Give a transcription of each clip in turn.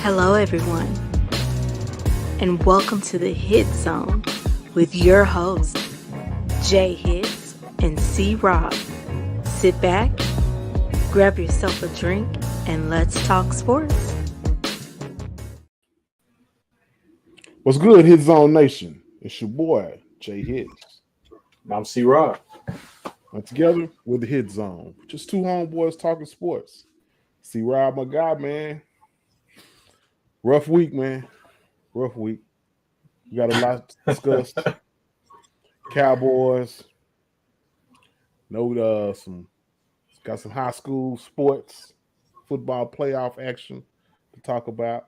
Hello, everyone, and welcome to the Hit Zone with your hosts, J Hits and C Rob. Sit back, grab yourself a drink, and let's talk sports. What's good, Hit Zone Nation? It's your boy, J Hits. I'm C Rob. And together with the Hit Zone. Just two homeboys talking sports. C Rob, my guy, man. Rough week, man. Rough week. We got a lot to discuss. Cowboys. Got some high school sports, football playoff action to talk about.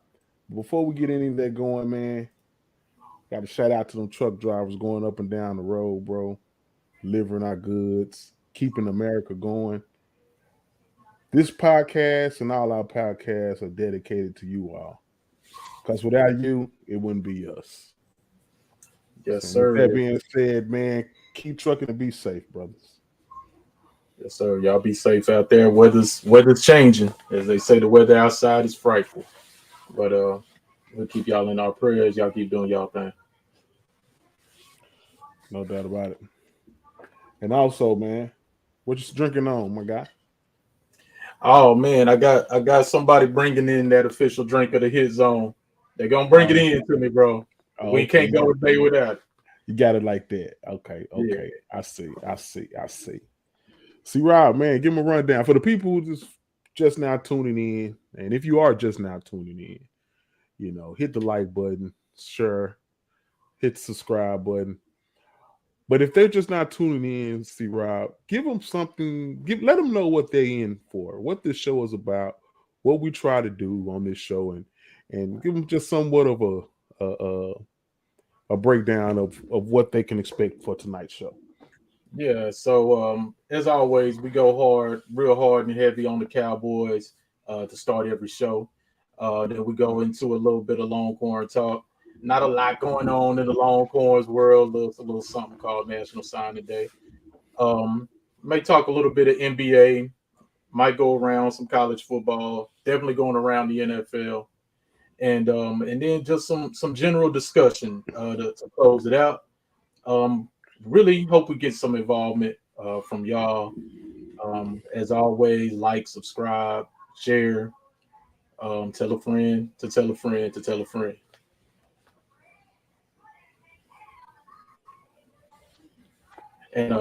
Before we get any of that going, man, got to shout out to them truck drivers going up and down the road, bro. Delivering our goods, keeping America going. This podcast and all our podcasts are dedicated to you all. Because without you, it wouldn't be us. Yes, So sir. with that being said, man, keep trucking and be safe, brothers. Yes, sir. Y'all be safe out there. Weather's changing. As they say, the weather outside is frightful. But we'll keep y'all in our prayers. Y'all keep doing y'all thing. No doubt about it. And also, man, what you drinking on, my guy? Oh man, I got somebody bringing in that official drink of the Hit Zone. They're gonna bring it in to me, bro. We can't go a day without it. You got it like that. Okay. Yeah. I see. See, Rob, man, give him a rundown. For the people who just now tuning in, and if you are just now tuning in, hit the like button, sure. Hit the subscribe button. But if they're just not tuning in, see Rob, give them something. Let them know what they're in for, what this show is about, what we try to do on this show, and give them just somewhat of a breakdown of what they can expect for tonight's show. Yeah. So as always, we go real hard and heavy on the Cowboys to start every show. Then we go into a little bit of Longhorn talk. Not a lot going on in the Longhorns world. There's a little something called National Signing Day. May talk a little bit of NBA. Might go around some college football. Definitely going around the NFL, and then just some general discussion to close it out. Really hope we get some involvement from y'all. As always, like, subscribe, share, tell a friend to tell a friend to tell a friend. And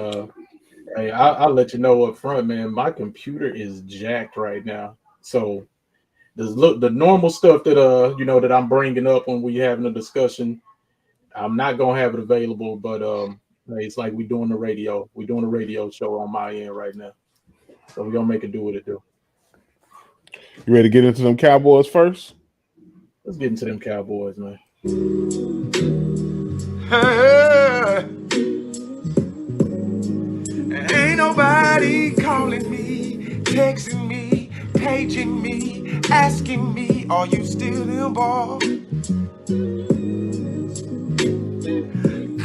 hey, I'll let you know up front, man. My computer is jacked right now. So the normal stuff that that I'm bringing up when we having a discussion, I'm not gonna have it available. But hey, it's like we're doing a radio show on my end right now. So we're gonna make it do what it do. You ready to get into them Cowboys first? Let's get into them Cowboys, man. Ain't nobody calling me, texting me, paging me, asking me, are you still involved?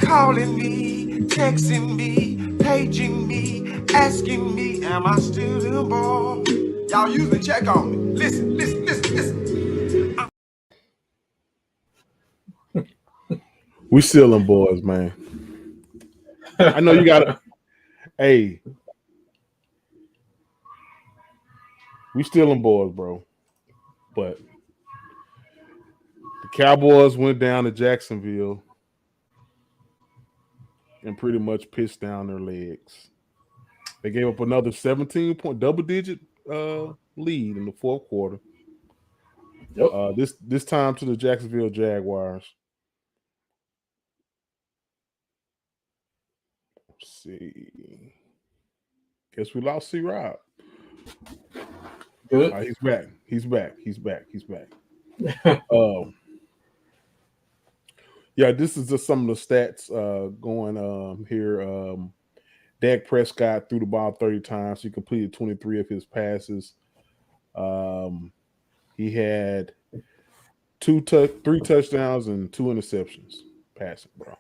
Calling me, texting me, paging me, asking me, am I still involved? Y'all usually check on me. Listen. We still them boys, man. I know you got to. Hey, we still them boys, bro. But the Cowboys went down to Jacksonville and pretty much pissed down their legs. They gave up another 17-point double-digit lead in the fourth quarter. Yep. This time to the Jacksonville Jaguars. Let's see. Guess we lost C. Rob. Good. He's back. Yeah, this is just some of the stats going here. Dak Prescott threw the ball 30 times. He completed 23 of his passes. He had 3 touchdowns and 2 interceptions passing, bro.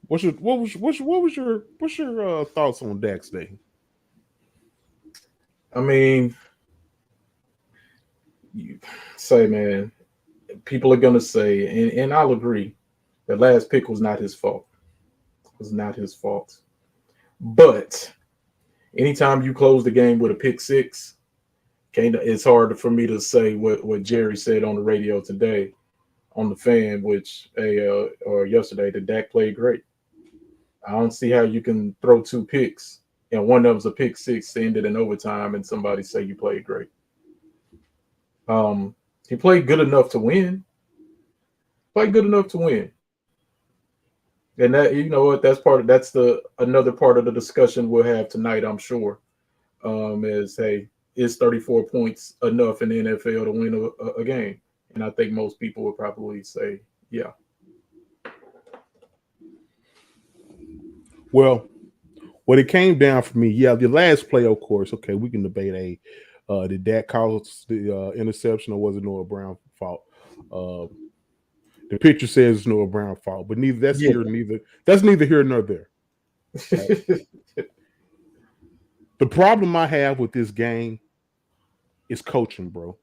What's your thoughts on Dak's day? I mean, say, man, people are gonna say, and I'll agree, the last pick was not his fault. It was not his fault. But anytime you close the game with a pick six, it's hard for me to say what Jerry said on the radio today on the fan, which or yesterday, that Dak played great. I don't see how you can throw two picks and one of them's a pick six to end it in overtime and somebody say you played great. He played good enough to win. Played good enough to win. And that, you know what, that's the another part of the discussion we'll have tonight, I'm sure. Is, hey, is 34 points enough in the NFL to win a game? And I think most people would probably say, yeah. Well, what it came down for me, yeah, the last play, of course. Okay, we can debate did Dak cause the interception or was it Noah Brown's fault? The picture says it's Noah Brown's fault, but neither here nor there. Right? The problem I have with this game is coaching, bro.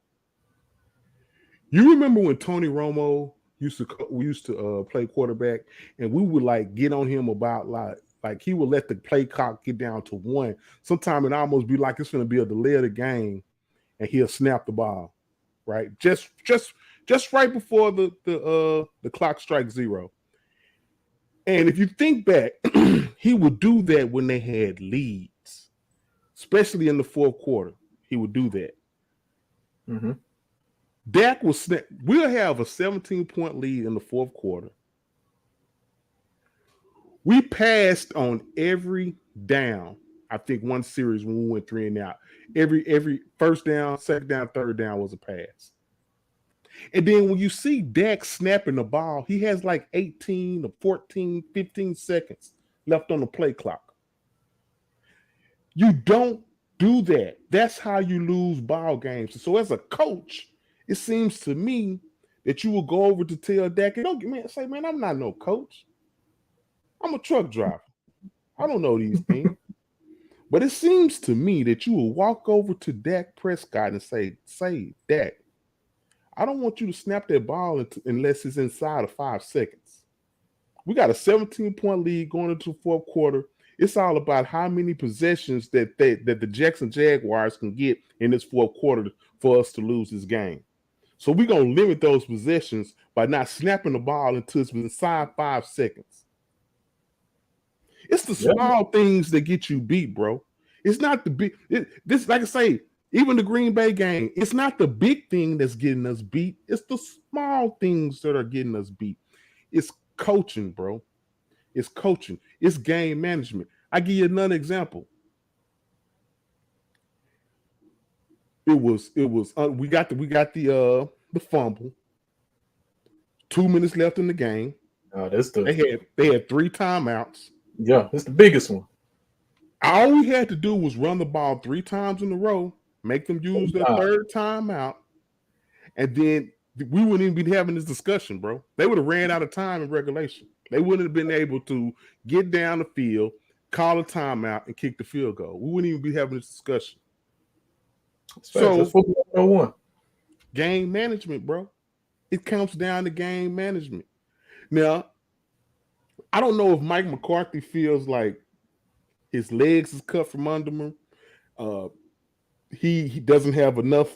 You remember when Tony Romo used to play quarterback, and we would like get on him about like he would let the play clock get down to 1. Sometimes it almost be like it's going to be a delay of the game, and he'll snap the ball, right? Just right before the clock strikes 0. And if you think back, he would do that when they had leads, especially in the fourth quarter. He would do that. Mm-hmm. Dak will snap. We'll have a 17-point lead in the fourth quarter. We passed on every down. I think one series when we went 3 and out. Every first down, second down, third down was a pass. And then when you see Dak snapping the ball, he has like 18 or 14, 15 seconds left on the play clock. You don't do that. That's how you lose ball games. So as a coach, it seems to me that you will go over to tell Dak, say, man, I'm not no coach. I'm a truck driver. I don't know these things. But it seems to me that you will walk over to Dak Prescott and say, Dak, I don't want you to snap that ball unless it's inside of 5 seconds. We got a 17-point lead going into the fourth quarter. It's all about how many possessions that the Jackson Jaguars can get in this fourth quarter for us to lose this game. So we're going to limit those possessions by not snapping the ball until it's inside 5 seconds. It's the small things that get you beat, bro. It's not the big. This, like I say, even the Green Bay game, it's not the big thing that's getting us beat. It's the small things that are getting us beat. It's coaching, bro. It's coaching. It's game management. I give you another example. We got the fumble. 2 minutes left in the game. They had 3 timeouts. Yeah, it's the biggest one. All we had to do was run the ball 3 times in a row, make them use their third timeout, and then we wouldn't even be having this discussion, bro. They would have ran out of time in regulation. They wouldn't have been able to get down the field, call a timeout, and kick the field goal. We wouldn't even be having this discussion. So, game management, bro. It comes down to game management. Now, I don't know if Mike McCarthy feels like his legs is cut from under him. He doesn't have enough,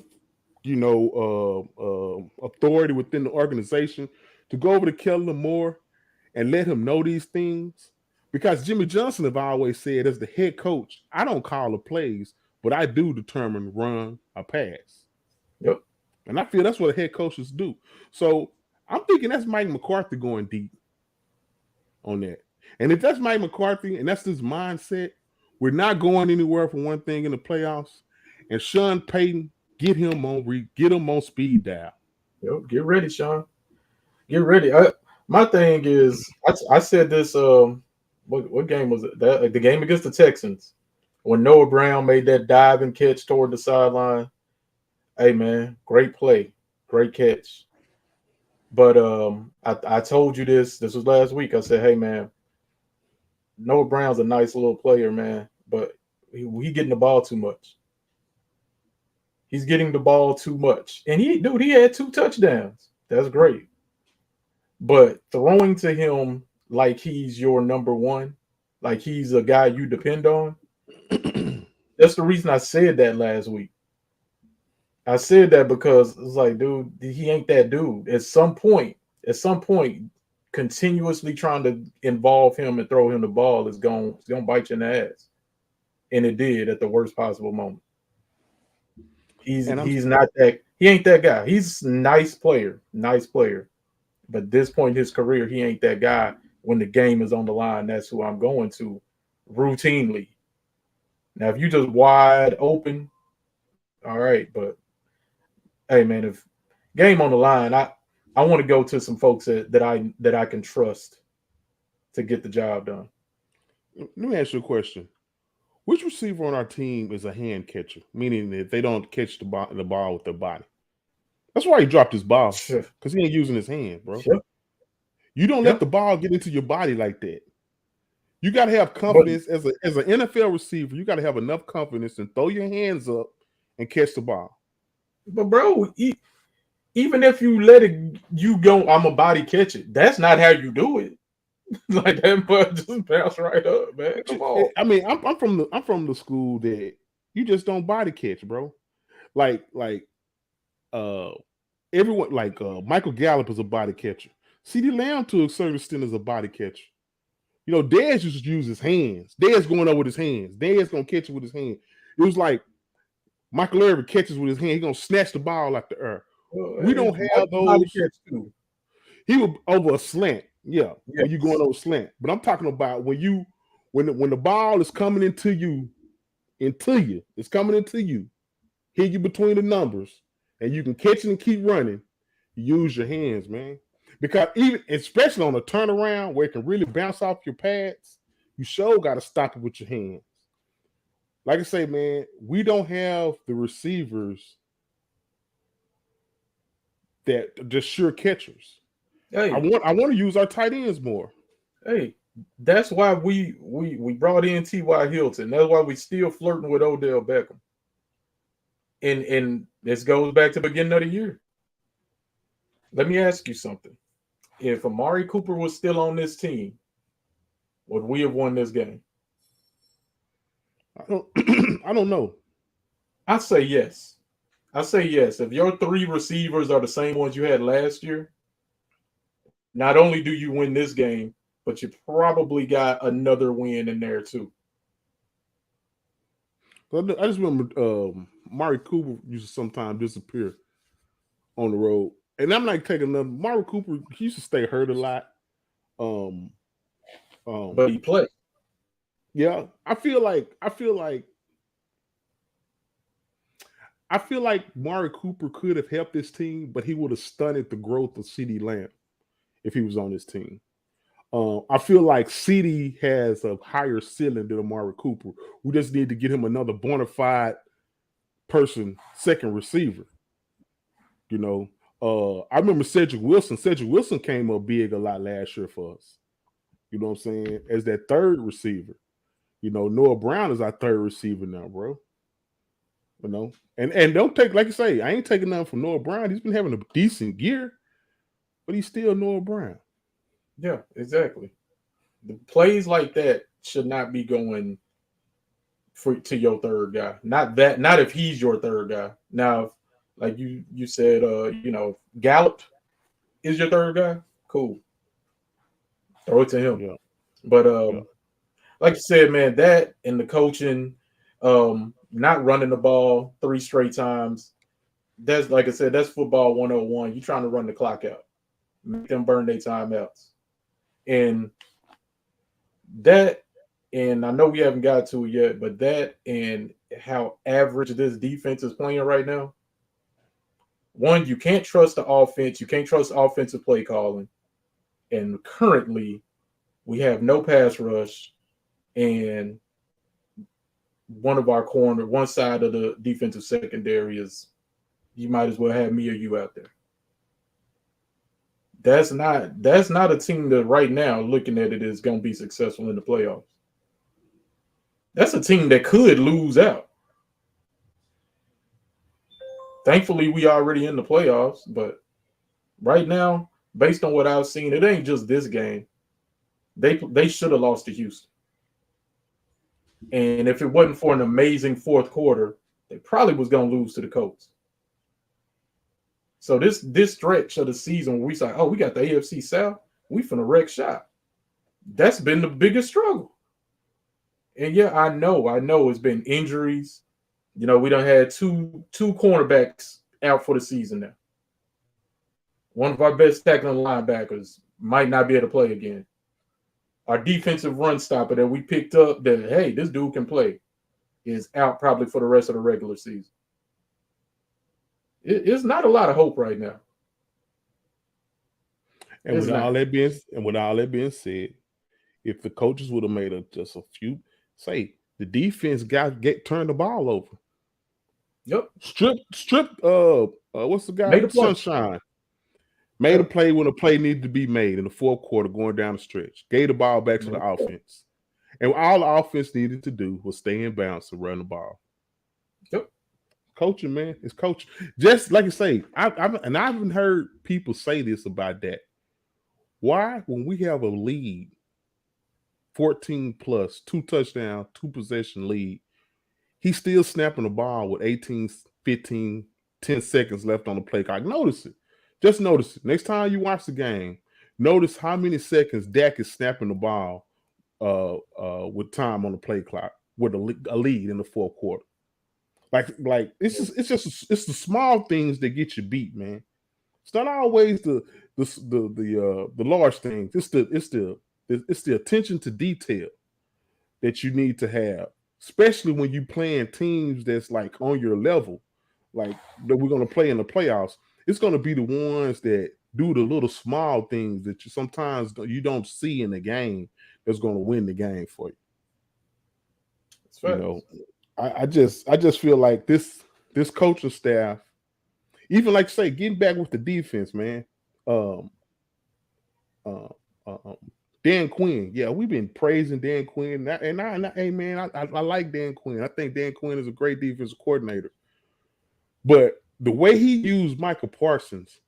authority within the organization to go over to Kellen Moore and let him know these things. Because Jimmy Johnson have always said, as the head coach, I don't call the plays, but I do determine run or pass. Yep. And I feel that's what head coaches do. So I'm thinking that's Mike McCarthy going deep on that. And if that's Mike McCarthy and that's his mindset, we're not going anywhere for one thing in the playoffs. And Sean Payton, get him on speed dial. Yep, get ready, Sean. Get ready. My thing is, I said this. What game was it? The game against the Texans, when Noah Brown made that dive and catch toward the sideline. Hey man, great play, great catch. But I told you this was last week. I said, hey man, Noah Brown's a nice little player, man, but he getting the ball too much. He's getting the ball too much. And he had 2 touchdowns. That's great. But throwing to him like he's your number one, like he's a guy you depend on, that's the reason I said that last week. I said that because it's like, dude, he ain't that dude. At some point, continuously trying to involve him and throw him the ball is going to bite you in the ass. And it did at the worst possible moment. He ain't that guy. He's a nice player. But at this point in his career, he ain't that guy. When the game is on the line, that's who I'm going to routinely. Now, if you just wide open, all right. But hey, man, if game on the line, I want to go to some folks that I can trust to get the job done. Let me ask you a question. Which receiver on our team is a hand catcher, meaning that they don't catch the ball with their body? That's why he dropped his ball, because he ain't using his hand, bro. Sure. You don't let the ball get into your body like that. You got to have confidence as an NFL receiver. You got to have enough confidence and throw your hands up and catch the ball. But bro, even if you let it, you go, I'm a body catch it. That's not how you do it. Like that, but just bounce right up, man. Come on. I mean, I'm from the school that you just don't body catch, bro. Like everyone, like Michael Gallup is a body catcher. CeeDee Lamb to a certain extent is a body catcher. You know, Dez used to use his hands. Dez going up with his hands. Dez gonna catch it with his hand. It was like Michael Irvin catches with his hand. He gonna snatch the ball out the air. We don't have those. He was over a slant. Yeah, yes. When you going over slant. But I'm talking about when the ball is coming into you, it's coming into you, hit you between the numbers, and you can catch it and keep running. Use your hands, man. Because even especially on a turnaround where it can really bounce off your pads, you sure got to stop it with your hands. Like I say, man, we don't have the receivers that are just sure catchers. Hey, I want to use our tight ends more. Hey, that's why we brought in T.Y. Hilton. That's why we still flirting with Odell Beckham. And this goes back to the beginning of the year. Let me ask you something. If Amari Cooper was still on this team, would we have won this game? I don't know. I say yes. If your 3 receivers are the same ones you had last year, not only do you win this game, but you probably got another win in there too. I just remember Amari Cooper used to sometimes disappear on the road. And I'm not taking another. Amari Cooper, he used to stay hurt a lot. But he played. Yeah, I feel like Amari Cooper could have helped this team, but he would have stunted the growth of CeeDee Lamb if he was on this team. I feel like CeeDee has a higher ceiling than Amari Cooper. We just need to get him another bona fide person, second receiver. You know, I remember Cedric Wilson. Cedric Wilson came up big a lot last year for us. You know what I'm saying? As that third receiver. You know, Noah Brown is our third receiver now, bro. You know, and don't take, like you say, I ain't taking nothing from Noah Brown. He's been having a decent year, but he's still Noah Brown. Yeah, exactly. The plays like that should not be going to your third guy. Not if he's your third guy. Now, like you said, Gallup is your third guy. Cool. Throw it to him. Yeah. But like you said, man, that and the coaching, not running the ball 3 straight times. That's, like I said, that's football 101. You're trying to run the clock out, make them burn their timeouts. And that, and I know we haven't got to it yet, but that and how average this defense is playing right now. One, you can't trust the offense. You can't trust offensive play calling. And currently, we have no pass rush. And one side of the defensive secondary is, you might as well have me or you out there. That's not a team that right now, looking at it, is going to be successful in the playoffs. That's a team that could lose out. Thankfully, we already in the playoffs, but right now, based on what I've seen, it ain't just this game. They should have lost to Houston. And if it wasn't for an amazing fourth quarter, they probably was gonna lose to the Colts. So this stretch of the season where we say, oh, we got the AFC South, we finna wreck shop. That's been the biggest struggle. And yeah, I know it's been injuries. You know, we done had two cornerbacks out for the season now. One of our best tackling linebackers might not be able to play again. Our defensive run stopper that we picked up that, hey, this dude can play, is out probably for the rest of the regular season. It's not a lot of hope right now. And with all that being said, if the coaches would have made just a few, say the defense turned the ball over. Yep. Strip. What's the guy? Sunshine. Made a play when a play needed to be made in the fourth quarter, going down the stretch. Gave the ball back to the offense, and all the offense needed to do was stay in bounds and run the ball. Yep. Coaching, man, it's coaching. Just like you say, I haven't heard people say this about that. Why, when we have a lead, 14 plus, 2 touchdown, 2 possession lead, he's still snapping the ball with 18, 15, 10 seconds left on the play clock? Notice it. Just notice it. Next time you watch the game, notice how many seconds Dak is snapping the ball with time on the play clock with a lead in the fourth quarter. Like it's the small things that get you beat, man. It's not always the large things. It's the attention to detail that you need to have, especially when you playing teams that's like on your level, like that we're going to play in the playoffs. It's going to be the ones that do the little small things that you sometimes you don't see in the game that's going to win the game for you. That's right. You know, I just feel like this coaching staff, even like say getting back with the defense, man. Dan Quinn, yeah, we've been praising Dan Quinn, and hey man, I like Dan Quinn. I think Dan Quinn is a great defensive coordinator, but the way he used Micah Parsons,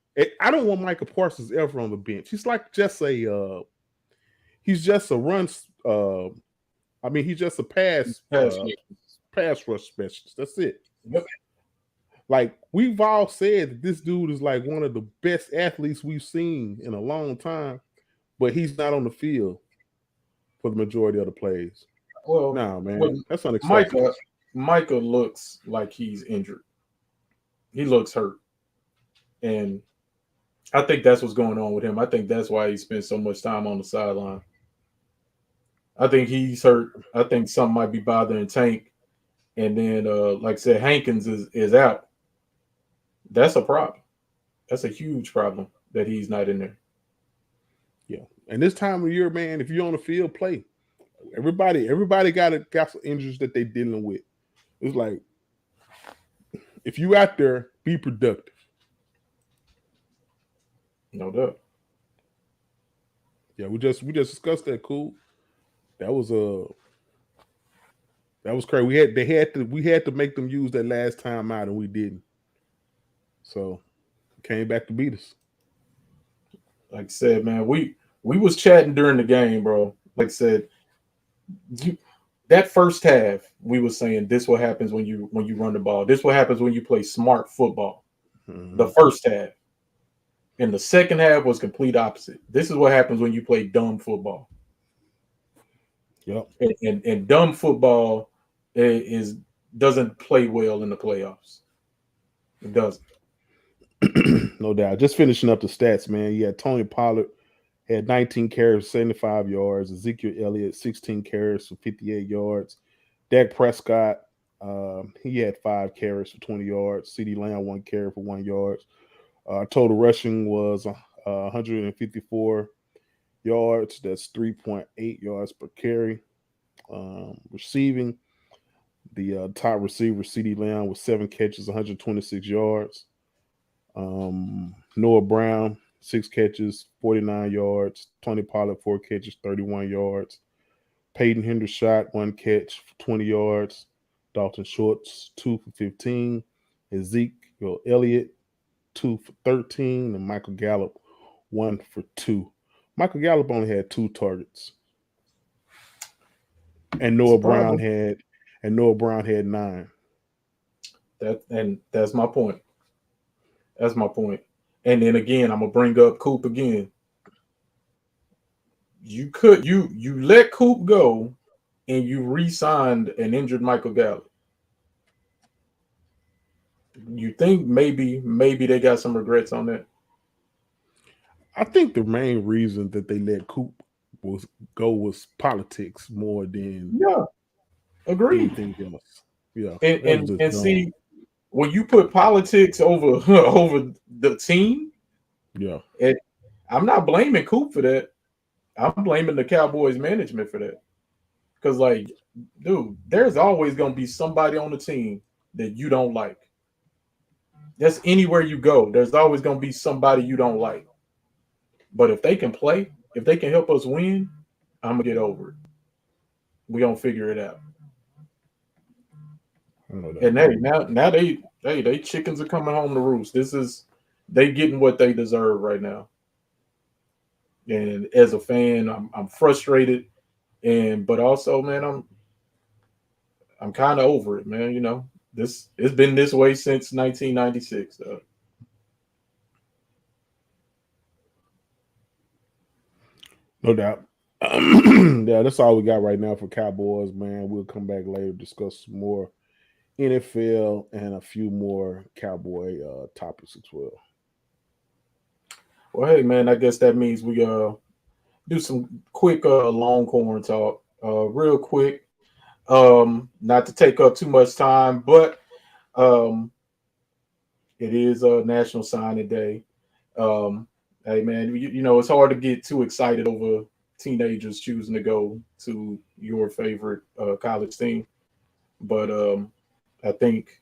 I don't want Micah Parsons ever on the bench. He's like just a he's just a run. He's just a pass rush specialist. That's it. Yep. Like we've all said that this dude is like one of the best athletes we've seen in a long time, but he's not on the field for the majority of the plays. Well, nah, man, that's unacceptable. Micah looks like he's injured. He looks hurt, and I think that's what's going on with him. I think that's why he spent so much time on the sideline. I think he's hurt. I think something might be bothering Tank. And then, like I said, Hankins is out. That's a problem. That's a huge problem that he's not in there. Yeah. And this time of year, man, if you're on the field, play. Everybody got some injuries that they're dealing with. It's like, if you out there, be productive. No doubt. Yeah, we just discussed that. Cool. That was crazy. We had to make them use that last time out, and we didn't. So came back to beat us. Like I said, man, we was chatting during the game, bro. Like I said, that first half, we was saying this what happens when you run the ball. This what happens when you play smart football. Mm-hmm. The first half. And the second half was complete opposite. This is what happens when you play dumb football. Yep. And dumb football doesn't play well in the playoffs. It doesn't. No doubt. Just finishing up the stats, man. You had Tony Pollard had 19 carries, 75 yards. Ezekiel Elliott, 16 carries for 58 yards. Dak Prescott, he had 5 carries for 20 yards. CeeDee Lamb, 1 carry for 1 yard. Total rushing was 154 yards. That's 3.8 yards per carry. Receiving, the top receiver, CeeDee Lamb, with 7 catches, 126 yards. Noah Brown, 6 catches, 49 yards. Tony Pollard, 4 catches, 31 yards. Peyton Hendershot, 1 catch for 20 yards. Dalton Schultz, 2 for 15. Ezekiel Elliott 2 for 13, and Michael Gallup 1 for 2. Michael Gallup only had 2 targets, and Noah Brown had 9. That's my point. That's my point. And then again, I'm gonna bring up Coop again. You let Coop go, and you re-signed an injured Michael Gallup. You think maybe they got some regrets on that? I think the main reason that they let Coop was politics more than agreed. anything else. Yeah, and see, when you put politics over over the team, I'm not blaming Coop for that. I'm blaming the Cowboys management for that. Because, like, dude, there's always going to be somebody on the team that you don't like. That's anywhere you go. There's always going to be somebody you don't like. But if they can play, if they can help us win, I'm going to get over it. We're going to figure it out. And hey, now they chickens are coming home to roost. They getting what they deserve right now. And as a fan, I'm frustrated, but also, man, I'm kind of over it, man. You know, it's been this way since 1996. No doubt. Yeah, that's all we got right now for Cowboys, man. We'll come back later to discuss some more NFL and a few more Cowboy topics as well. Well, hey, man, I guess that means we do some quick Longhorn talk, real quick. Not to take up too much time, but it is a National Signing Day. Hey, man, you know it's hard to get too excited over teenagers choosing to go to your favorite college team, but I think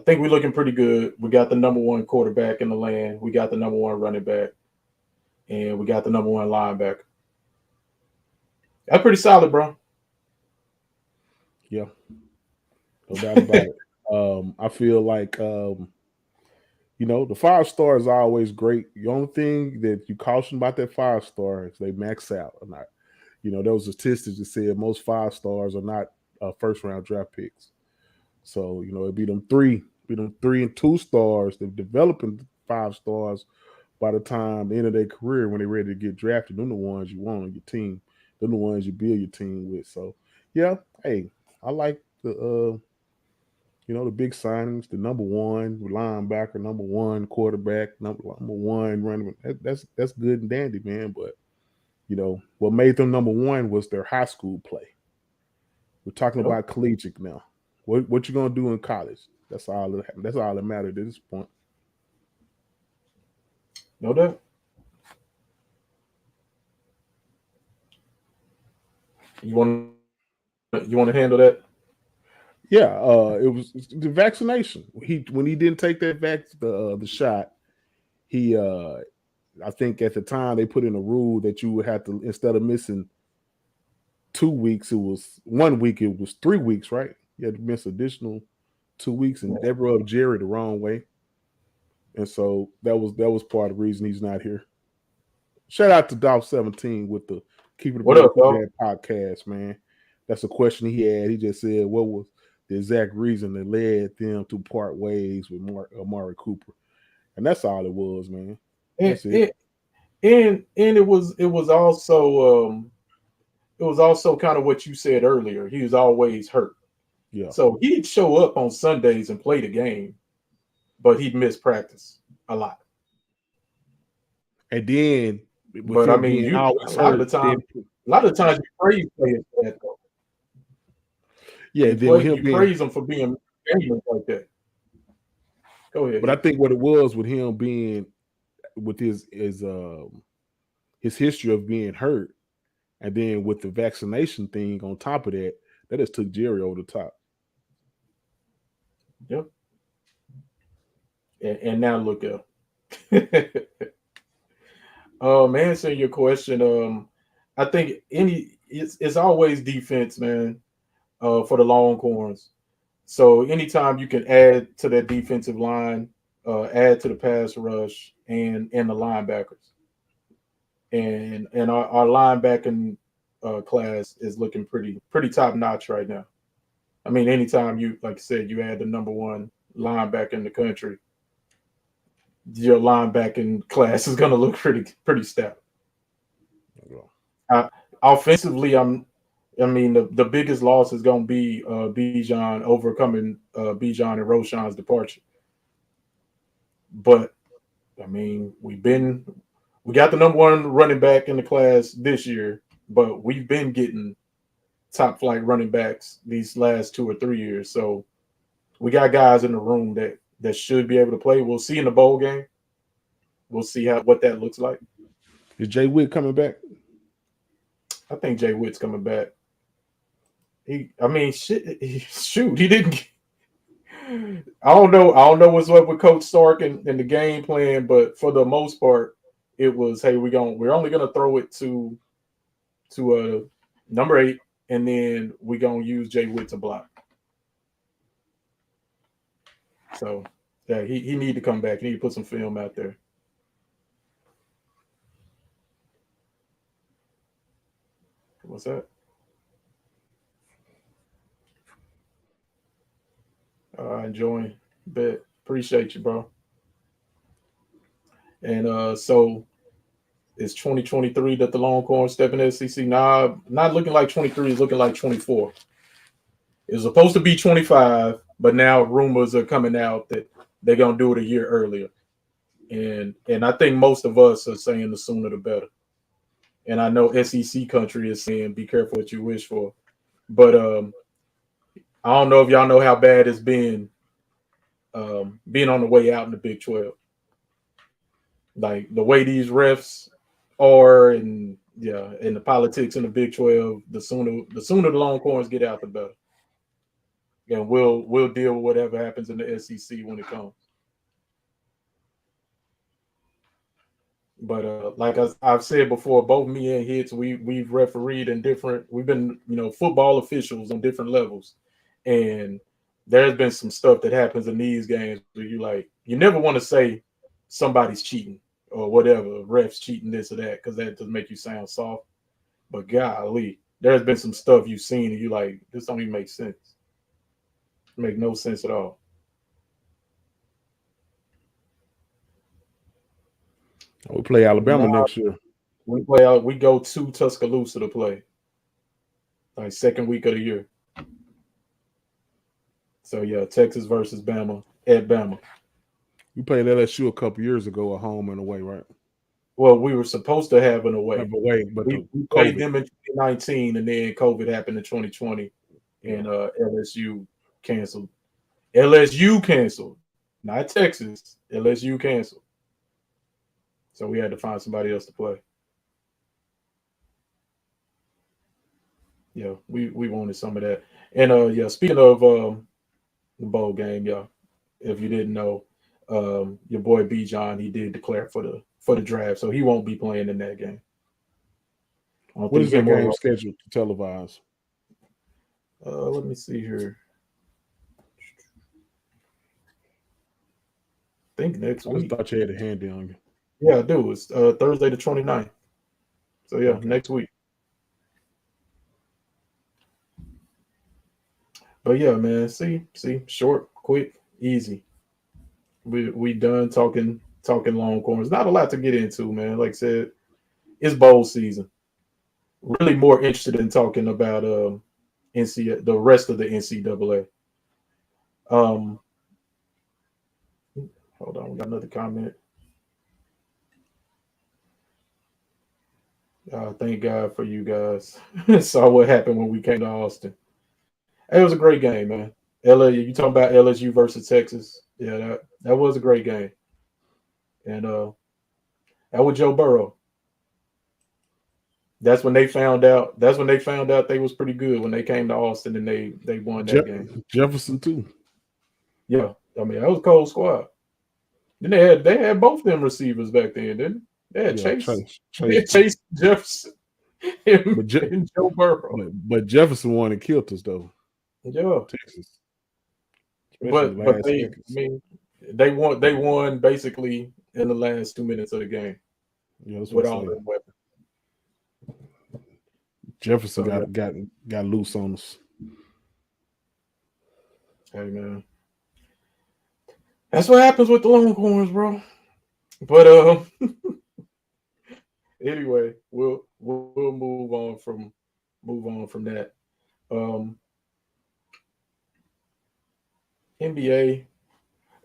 we're looking pretty good. We got the number 1 quarterback in the land. We got the number 1 running back, and we got the number 1 linebacker. That's pretty solid, bro. Yeah, no doubt about it. I feel like you know, the 5-star is always great. The only thing that you caution about that 5-star is they max out or not. You know, there was statistics that said most 5-stars are not first-round draft picks. So, you know, it'd be them 3 and 2 stars that developing 5 stars by the time the end of their career when they're ready to get drafted. Them the ones you want on your team. Them the ones you build your team with. So, yeah, hey, I like the you know, the big signings, the number 1 linebacker, number 1 quarterback, number 1 running. That's good and dandy, man. But, you know, what made them number 1 was their high school play. We're talking about collegiate now. What you gonna do in college? That's all that matters at this point. No doubt. You want to handle that? Yeah, it was the vaccination. When he didn't take that the shot, he I think at the time they put in a rule that you would have to, instead of missing 2 weeks, it was 1 week, it was 3 weeks, right? You had to miss additional 2 weeks, and that rubbed Jerry the wrong way. And so that was part of the reason he's not here. Shout out to Dolph 17 with the Keeping the Brother Dad podcast, man. That's a question he had. He just said, what was the exact reason that led them to part ways with Amari Cooper? And that's all it was, man. That's it. And it was also kind of what you said earlier. He was always hurt. Yeah. So he'd show up on Sundays and play the game, but he'd miss practice a lot. And then, but I mean, a lot of the times you praise players for that, though. Yeah, you praise him for being like that. Go ahead. But I think what it was with him being with his history of being hurt, and then with the vaccination thing on top of that, that just took Jerry over the top. Yep. And now look up. Answering your question, I think it's always defense, man. For the Longhorns, So anytime you can add to that defensive line, add to the pass rush and the linebackers, and our linebacking class is looking pretty top notch right now. I mean, anytime you, like I said, you add the number one linebacker in the country, your linebacking class is going to look pretty stout. Offensively, I mean, the biggest loss is going to be Bijan overcoming Bijan and Roshan's departure. But I mean, we got the number one running back in the class this year, but we've been getting top flight running backs these last 2 or 3 years. So we got guys in the room that should be able to play. We'll see in the bowl game. We'll see what that looks like. Is Jay Witt coming back? I think Jay Witt's coming back. He didn't. I don't know what's up with Coach Sark and the game plan, but for the most part, it was, hey, we're only gonna throw it to number 8, and then we're gonna use Jay Witt to block. So yeah, he need to come back. He need to put some film out there. What's that? Enjoying. Bet. Appreciate you, bro. And so it's 2023 that the Longhorns step in the SEC. Nah, not looking like 23. It's looking like 24. It was supposed to be 25, but now rumors are coming out that they're gonna do it a year earlier. And I think most of us are saying the sooner the better. And I know SEC country is saying be careful what you wish for. But I don't know if y'all know how bad it's been being on the way out in the Big 12. Like the way these refs are, and the politics in the Big 12, the sooner the Longhorns get out, the better. And we'll deal with whatever happens in the SEC when it comes. But like I've said before, both me and Hits, we've refereed in different. We've been football officials on different levels, and there's been some stuff that happens in these games where you never want to say somebody's cheating or whatever, refs cheating this or that, because that doesn't make you sound soft. But golly, there's been some stuff you've seen and you like, this don't even make sense. Make no sense at all. We play Alabama next year. We go to Tuscaloosa to play. Like second week of the year. So yeah, Texas versus Bama at Bama. We played LSU a couple years ago, a home and away, right? Well, we were supposed to have an away. But we played them in 2019, and then COVID happened in 2020, and LSU canceled. LSU canceled, not Texas. LSU canceled. So we had to find somebody else to play. Yeah, we wanted some of that. And speaking of the bowl game, if you didn't know, your boy Bijan, he did declare for the draft, so he won't be playing in that game. What is that game scheduled to televise? Let me see here. I think next week. I thought you had a handy on you. Yeah, I do. It's Thursday the 29th. So yeah, okay. Next week. But yeah, man, see, short, quick, easy. We done talking Longhorns. Not a lot to get into, man. Like I said, it's bowl season. Really more interested in talking about the rest of the NCAA. Hold on, we got another comment. Thank God for you guys. Saw what happened when we came to Austin. It was a great game, man. You talking about LSU versus Texas? Yeah, that was a great game. And that was Joe Burrow. That's when they found out. They was pretty good when they came to Austin and they won that game. Jefferson too. Yeah, I mean that was a cold squad. Then they had both them receivers back then, didn't they? They had Chase Jefferson and Joe Burrow. But Jefferson won and killed us though. Yeah, Texas. especially but last they, I seconds. mean, they won basically in the last 2 minutes of the game Yeah, that's with what I'm all their saying. weapons. Jefferson So, yeah. got loose on us. Hey man, that's what happens with the Longhorns, bro. But anyway, we'll move on from that. Um, NBA.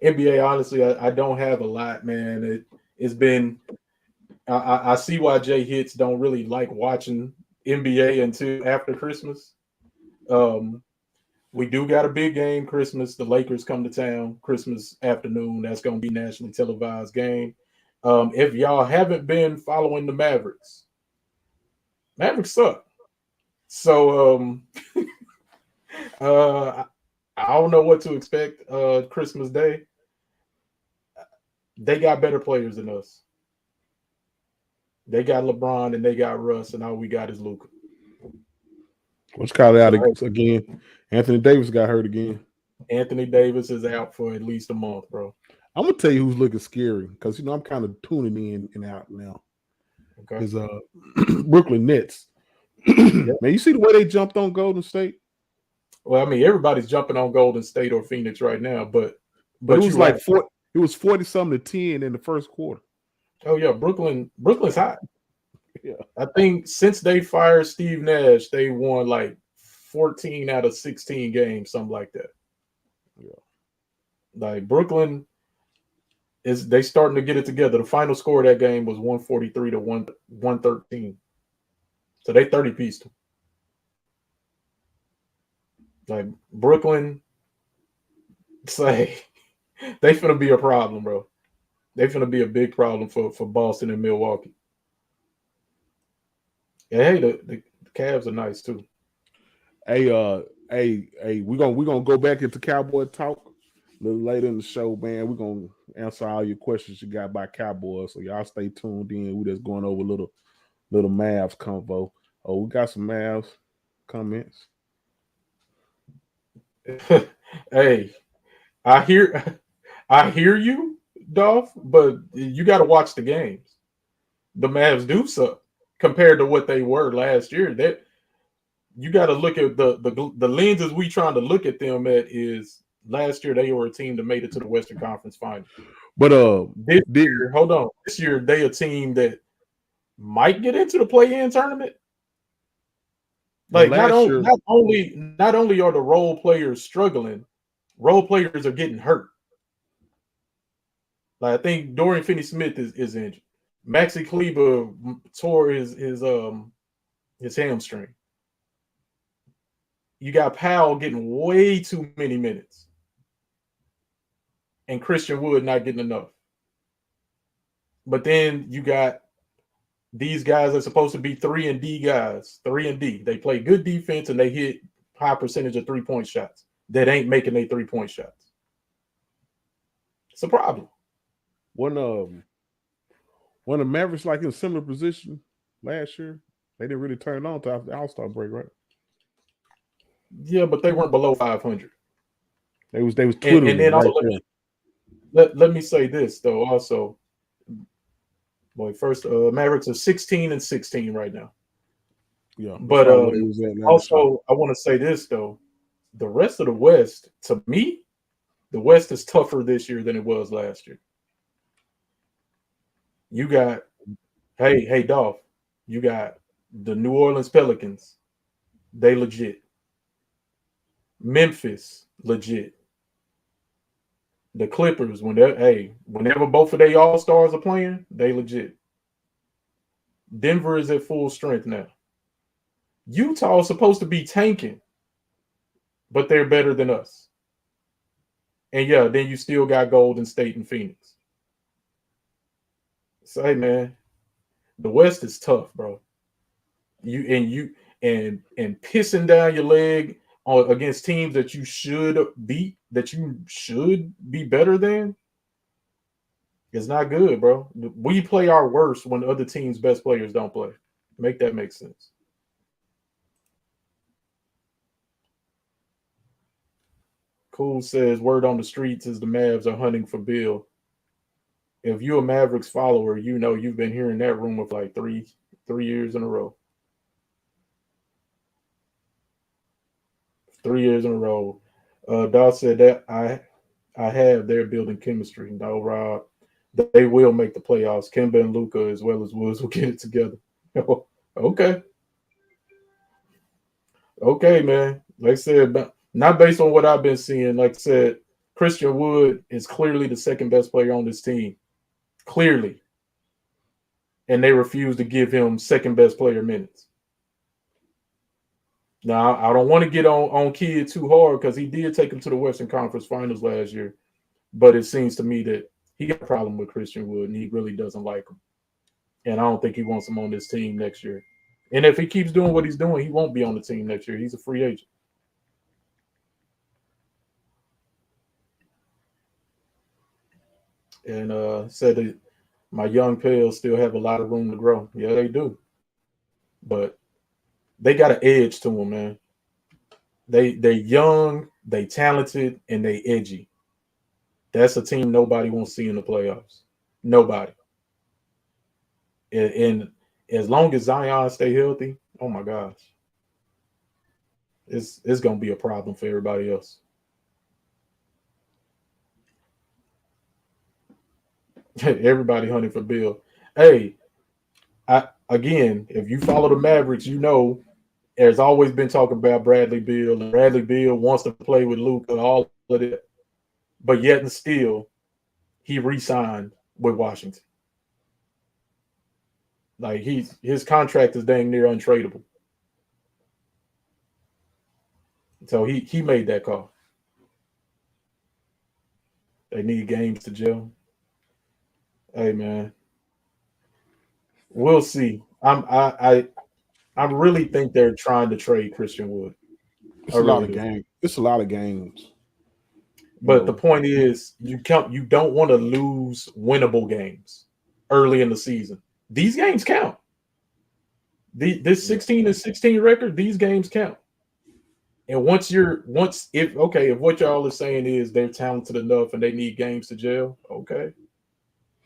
Honestly, I don't have a lot, man. It's been. I see why Jay Hits don't really like watching NBA until after Christmas. Um, we do got a big game Christmas. The Lakers come to town Christmas afternoon. That's going to be nationally televised game. If y'all haven't been following the Mavericks suck. So uh, I don't know what to expect. Christmas Day, they got better players than us. They got LeBron and they got Russ, and all we got is Luka. Let's call it out So, again. Anthony Davis got hurt again. Anthony Davis is out for at least a month, bro. I'm gonna tell you who's looking scary because I'm kind of tuning in and out now. Okay. Is Brooklyn Nets. Man, you see the way they jumped on Golden State? Well, I mean, everybody's jumping on Golden State or Phoenix right now, but it was you're like right. It was 40-something to 10 in the first quarter. Oh yeah, Brooklyn's hot. Yeah, I think since they fired Steve Nash, they won like 14 out of 16 games, something like that. Yeah, like Brooklyn they starting to get it together. The final score of that game was 143 to 113. So they 30 pieced them. Like Brooklyn, it's like they finna be a problem, bro. They finna be a big problem for Boston and Milwaukee. And hey, the Cavs are nice too. Hey, we're gonna go back into Cowboy talk a little later in the show, man. We're gonna answer all your questions you got about Cowboys. So y'all stay tuned in. We're just going over little Mavs convo. Oh, we got some Mavs comments. Hey, I hear you, Dolph, but you got to watch the games. The Mavs do suck compared to what they were last year. That you got to look at the lenses we trying to look at them at is last year they were a team that made it to the Western Conference Finals. But this year they a team that might get into the play-in tournament. Like not only are the role players struggling, role players are getting hurt. Like I think Dorian Finney-Smith is injured. Maxi Kleber tore his hamstring. You got Powell getting way too many minutes. And Christian Wood not getting enough. But then you got these guys are supposed to be 3-and-D guys. 3-and-D. They play good defense and they hit high percentage of 3-point shots that ain't making their 3-point shots. It's a problem. One of the Mavericks like in a similar position last year. They didn't really turn on to after the All-Star break, right? Yeah, but they weren't below 500. They was twiddling. And then also let me say this though. Also, boy, first Mavericks are 16-16 right now. Yeah, but also I want to say this though. The rest of the West, to me, the West is tougher this year than it was last year. You got, hey, Dolph, you got the New Orleans Pelicans. They legit. Memphis, legit. The Clippers, whenever both of their All-Stars are playing, they legit. Denver is at full strength now. Utah is supposed to be tanking, but they're better than us. And yeah, then you still got Golden State and Phoenix. So hey man, the West is tough, bro. You pissing down your leg against teams that you should beat, that you should be better than, it's not good, bro. We play our worst when other teams' best players don't play. Make that make sense. Cool says word on the streets is the Mavs are hunting for Bill. If you're a Mavericks follower, you know you've been hearing that rumor for like three years in a row. 3 years in a row. Doc said that I have their building chemistry. No, Rob, they will make the playoffs. Kemba and Luka as well as Woods will get it together. Okay. Okay, man. Like I said, not based on what I've been seeing. Like I said, Christian Wood is clearly the second best player on this team. Clearly. And they refuse to give him second best player minutes. Now, I don't want to get on Kidd too hard because he did take him to the Western Conference Finals last year. But it seems to me that he got a problem with Christian Wood and he really doesn't like him. And I don't think he wants him on this team next year. And if he keeps doing what he's doing, he won't be on the team next year. He's a free agent. And said that my young pals still have a lot of room to grow. Yeah, they do. But they got an edge to them, man. They're young, they talented, and they edgy. That's a team nobody wants to see in the playoffs. Nobody. And as long as Zion stay healthy, oh my gosh, it's gonna be a problem for everybody else. Everybody hunting for Bill. Hey, again, if you follow the Mavericks, you know there's always been talk about Bradley Beal, and Bradley Beal wants to play with Luka, all of it. But yet and still, he re-signed with Washington. Like his contract is dang near untradeable. So he made that call. They need games to gel. Hey man, we'll see. I really think they're trying to trade Christian Wood. It's a lot of games. It's a lot of games. But the point is, you don't want to lose winnable games early in the season. These games count. This 16-16 record, these games count. And if what y'all are saying is they're talented enough and they need games to gel, okay.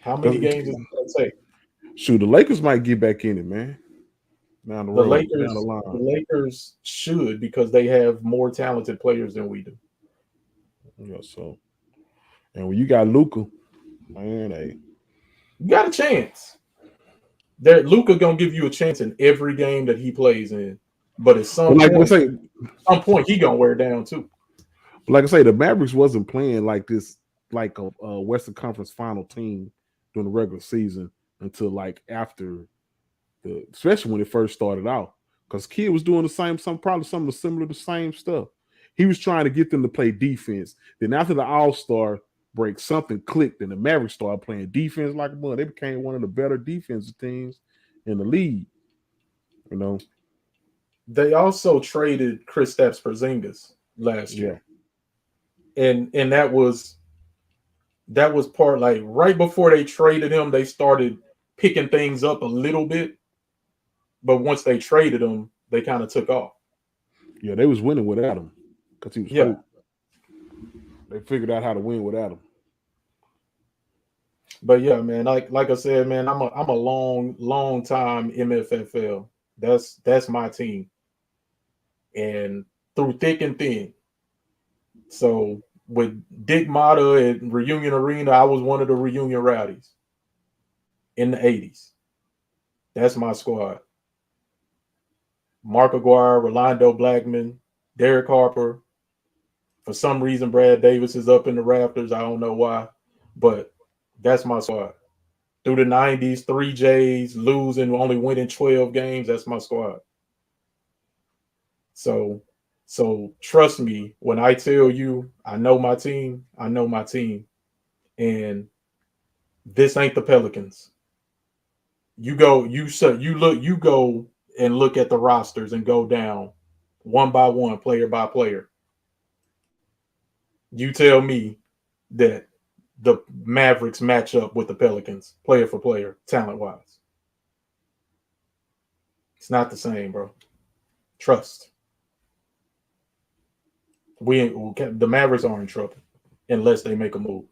How many games is it going to take? Shoot, the Lakers might get back in it, man. Down the road, down the line. The Lakers should because they have more talented players than we do. Yeah, so, and when you got Luka, man, you got a chance. Luka gonna give you a chance in every game that he plays in, but at some point he gonna wear down too. Like I say, the Mavericks wasn't playing like this, like a Western Conference Final team during the regular season until like after especially when it first started out, because Kidd was doing probably some of the same stuff. He was trying to get them to play defense. Then after the All-Star break, something clicked, and the Mavericks started playing defense like a mother. They became one of the better defensive teams in the league. You know, they also traded Kristaps Porzingis last year, and that was part like right before they traded him. They started picking things up a little bit, but once they traded him, they kind of took off. Yeah, they was winning without him because he was hurt. They figured out how to win without him. But yeah, man, like I said, man, I'm a long time MFFL. That's my team, and through thick and thin. So with Dick Mata at Reunion Arena, I was one of the reunion rowdies in the 80s. That's my squad. Mark Aguirre, Rolando Blackman, Derek Harper. For some reason, Brad Davis is up in the rafters. I don't know why, but that's my squad. Through the 90s, 3 J's, losing, only winning 12 games. That's my squad. So trust me when I tell you I know my team. I know my team, and this ain't the Pelicans. You go and look at the rosters and go down one by one, player by player. You tell me that the Mavericks match up with the Pelicans, player for player, talent-wise. It's not the same, bro. Trust. The Mavericks are in trouble unless they make a move.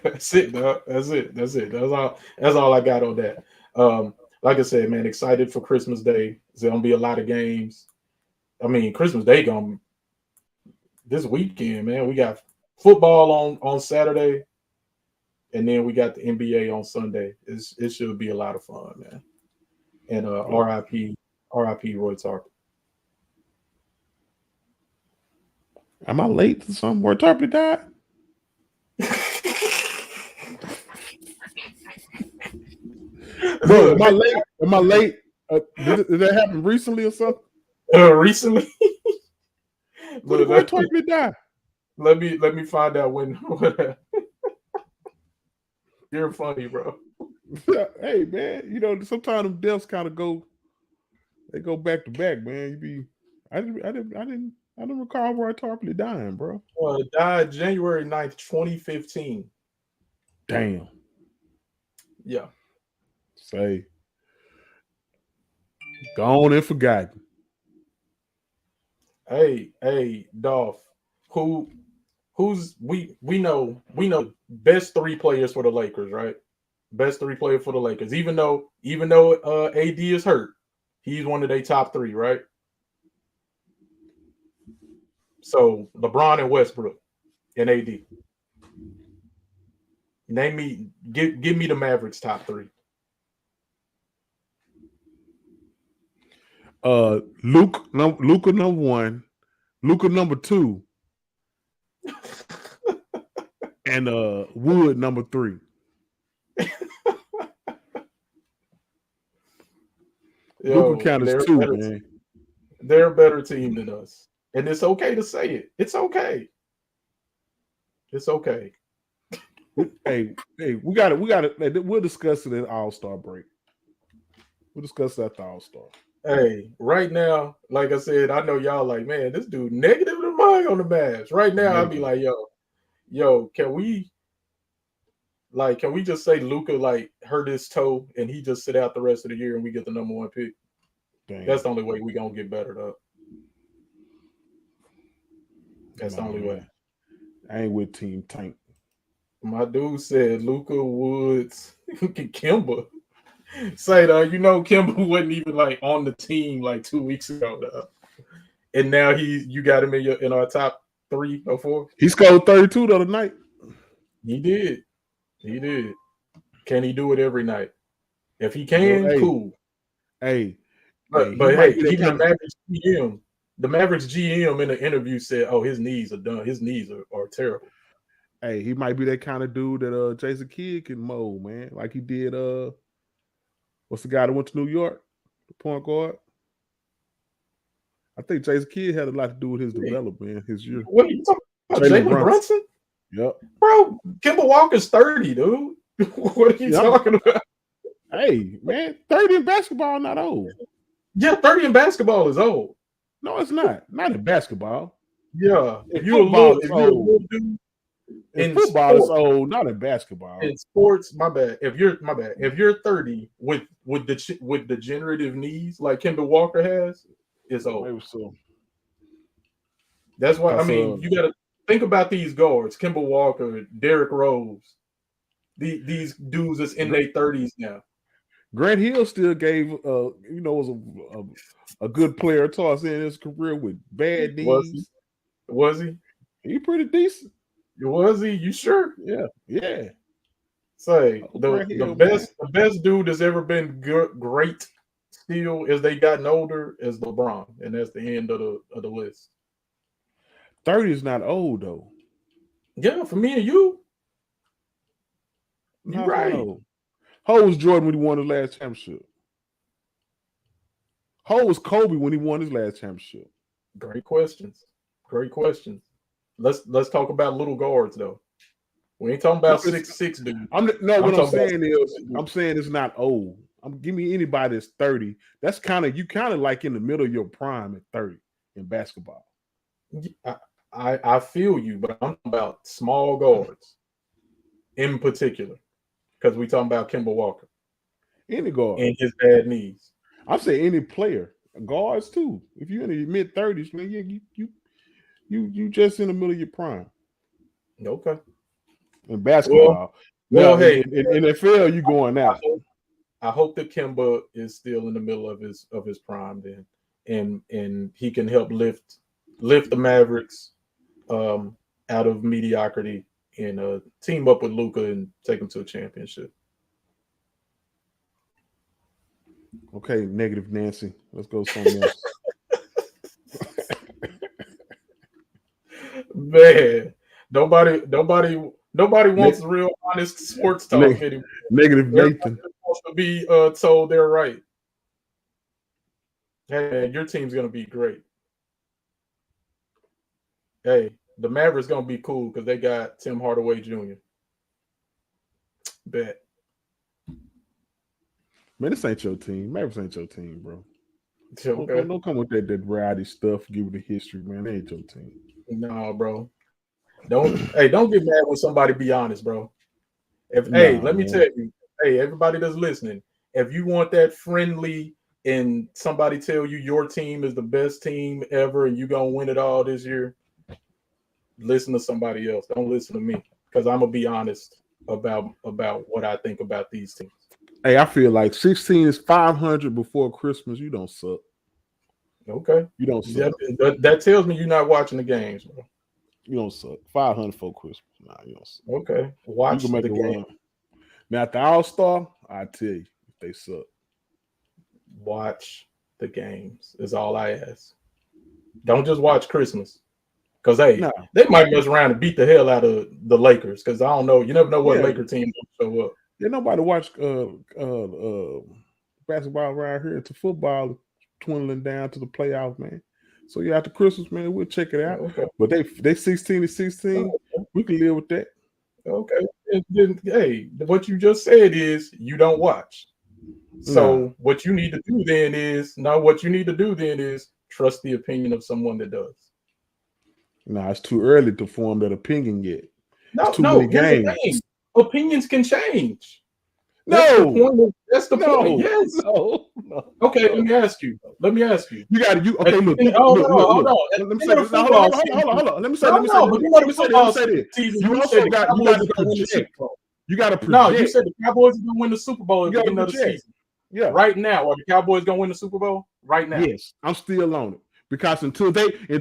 That's it, dog. That's it. That's all. That's all I got on that. Like I said, man, excited for Christmas Day. There's gonna be a lot of games. I mean, Christmas Day gonna this weekend, man. We got football on Saturday, and then we got the NBA on Sunday. It should be a lot of fun, man. And RIP Roy Tarper. Am I late to something? Roy Tarper died? Bro, am I late? Am I late? Did that happen recently or something? Recently? When did Roy Tarper die? Let me find out when. You're funny, bro. Hey, man, you know sometimes them deaths kind of go back to back, man. I didn't recall Roy Tarpley dying, bro. Died January 9th, 2015. Damn. Yeah. Say, gone and forgotten. Hey, Dolph. Who's we know best three players for the Lakers, right? Best three player for the Lakers. Even though AD is hurt, he's one of their top three, right? So LeBron and Westbrook and AD. Give me the Mavericks top three. Luka number one, Luka number two, and Wood number three. Luka count as two, man. They're a better team than us. And it's okay to say it. It's okay. It's okay. Hey, we got it. We'll discuss it at All-Star break. We'll discuss that at the All-Star. Hey, right now, like I said, I know y'all like, man, this dude negative to mine on the Mavs. Right now, I'll be like, yo, can we just say Luka like hurt his toe and he just sit out the rest of the year and we get the number one pick? Damn. That's the only way we gonna get better up. That's the only way. I ain't with Team Tank. My dude said Luka Woods, Kemba. Say though, Kemba wasn't even like on the team like 2 weeks ago, though. And now you got him in our top 3 or 4. He scored 32 the other night. He did. Can he do it every night? If he can, cool. Hey, but hey, even the Mavericks GM in the interview said, "Oh, his knees are done. His knees are terrible." Hey, he might be that kind of dude that Jason Kidd can mold, man. Like he did. What's the guy that went to New York? The point guard. I think Jason Kidd had a lot to do with his development, his year. What are you talking about? Jalen Brunson? Yep. Bro, Kemba Walker's 30, dude. What are you talking about? Hey, man, 30 in basketball not old. Yeah, 30 in basketball is old. No, it's not. Not in basketball. Yeah. If you're a little dude, in football, it's old, not in basketball. In sports, my bad. If you're 30 with degenerative knees like Kemba Walker has, it's old. Maybe so. That's why you got to think about these guards: Kemba Walker, Derrick Rose. These dudes that's in their 30s now. Grant Hill still gave was a good player towards in his career with bad knees. Was he? He pretty decent. Was he? You sure? Yeah. Say the best dude that's ever been great still as they gotten older is LeBron, and that's the end of the list. 30 is not old though. Yeah, for me and you. You're right. How was Jordan when he won his last championship? How was Kobe when he won his last championship? Great questions. Let's talk about little guards though. We ain't talking about 6'6" dude. I'm saying it's not old. Give me anybody that's 30. That's kind of like in the middle of your prime at 30 in basketball. I feel you, but I'm talking about small guards in particular. Because we talking about Kemba Walker. Any guard. and his bad knees. I'm saying any player, guards too. If you're in the mid-30s, man, you just in the middle of your prime. Okay. In basketball, Well, now, hey, in NFL, you going out. I hope that Kemba is still in the middle of his prime then, and he can help lift the Mavericks out of mediocrity and team up with Luka and take them to a championship. Okay, negative Nancy. Let's go something else. Man, nobody wants real honest sports talk anymore. Negative Nathan. Wants to be told they're right. Hey, man, your team's gonna be great. Hey, the Mavericks gonna be cool because they got Tim Hardaway Jr. Bet. Man, this ain't your team. Mavericks ain't your team, bro. Okay. Don't come with that variety stuff. Give it the history, man. They ain't your team. No, bro. Don't get mad when somebody be honest, bro. Let me tell you, hey, everybody that's listening, if you want that friendly and somebody tell you your team is the best team ever and you're gonna win it all this year, listen to somebody else. Don't listen to me because I'm gonna be honest about what I think about these teams. Hey, I feel like 16 is 500 before Christmas. You don't suck. Okay. You don't suck. That tells me you're not watching the games, bro. You don't suck. 500 for Christmas. Nah, you don't suck. Okay. Watch you can make the game. Run. Now, at the All-Star, I tell you, if they suck. Watch the games is all I ask. Don't just watch Christmas. Because, hey, they might mess around and beat the hell out of the Lakers. Because I don't know. You never know what Laker team will show up. Yeah, nobody watch basketball around here. It's football dwindling down to the playoffs, man. So yeah, after Christmas, man, we'll check it out. Okay. But they 16 to 16. We can live with that. Okay. Hey, what you just said is you don't watch. So what you need to do then is trust the opinion of someone that does. Nah, it's too early to form that opinion yet. No, many games. Opinions can change. That's the point. Yes. No. Okay, let me ask you. You got to. Okay, look. Hold on. Let me say this. Hold on. Let me say this. You also got to project. You got to project. No, you said the Cowboys are going to win the Super Bowl at the end of the season. Yeah. Right now, are the Cowboys going to win the Super Bowl? Right now. Yes, I'm still on it. Because until you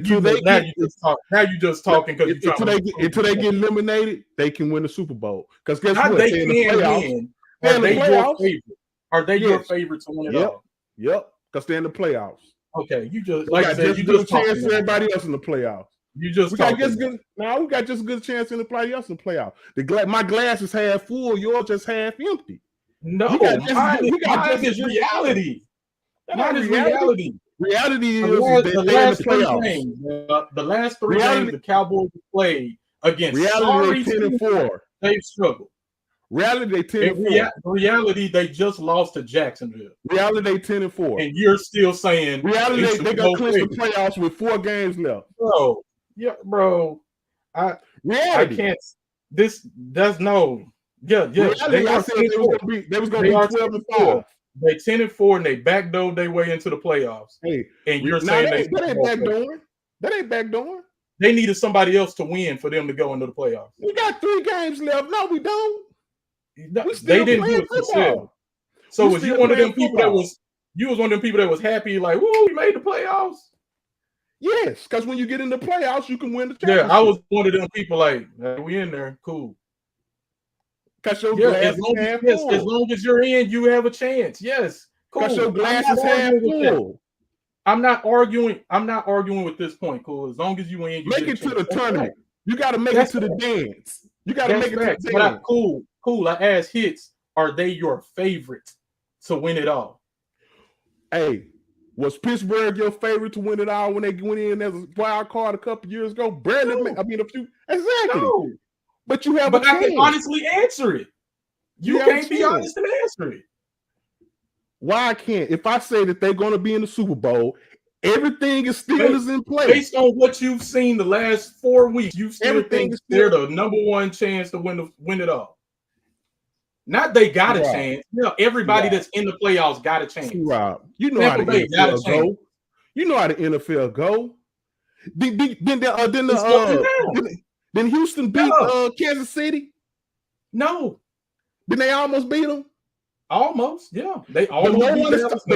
just talking because until they get eliminated, they can win the Super Bowl. Because guess what? They can win. Are they your favorite? Are they your favorite to win it all? Yep. Because they're in the playoffs. Okay, you just like I said, you just chance for everybody else in the playoffs. You just we got just as good a chance in the playoffs in the playoffs. My glass is half full. Yours just half empty. No, mine is reality. Mine is reality. Reality is the last 3 games. The last 3 games the Cowboys played against reality 10-4. They've struggled. Reality they 10-4. Reality they just lost to Jacksonville. Reality they 10-4. And you're still saying reality they got clinch the playoffs with 4 games left. Bro, yeah, bro. I can't. That's no. Yeah. Reality, I said they was gonna be 12-5. They 10-4 and they backdoored their way into the playoffs. Hey, and you're saying that ain't backdooring. That ain't backdooring. They needed somebody else to win for them to go into the playoffs. We got 3 games left. No, we don't. They didn't do it themselves. So was you one of them people that was? You was one of them people that was happy, like, "Woo, we made the playoffs." Yes, because when you get in the playoffs, you can win the championship. Yeah, I was one of them people like, "We in there, cool." Because your glass is half full. As long as you're in, you have a chance. Yes, cool. Because your glass is half full. I'm not arguing with this point. Cool. As long as you in, you make it to the tournament. You got to make it to the dance. You got to make it to the dance. Cool. I asked Hits, are they your favorite to win it all? Hey, was Pittsburgh your favorite to win it all when they went in as a wild card a couple years ago? Barely. I mean, a few. Exactly. No. But you have. But I can honestly answer it. You can't be honest and answer it. Why I can't? If I say that they're going to be in the Super Bowl, everything is still in place. Based on what you've seen the last 4 weeks, you still think they're the number 1 chance to win it all. Not they got a C-Rob. chance. You know, everybody C-Rob. that's in the playoffs got a chance. C-Rob, you know how the Tampa Bay got a NFL chance. go. You know how the NFL go. Then Houston beat Kansas City. No. Then they almost beat them. Almost, yeah. They almost But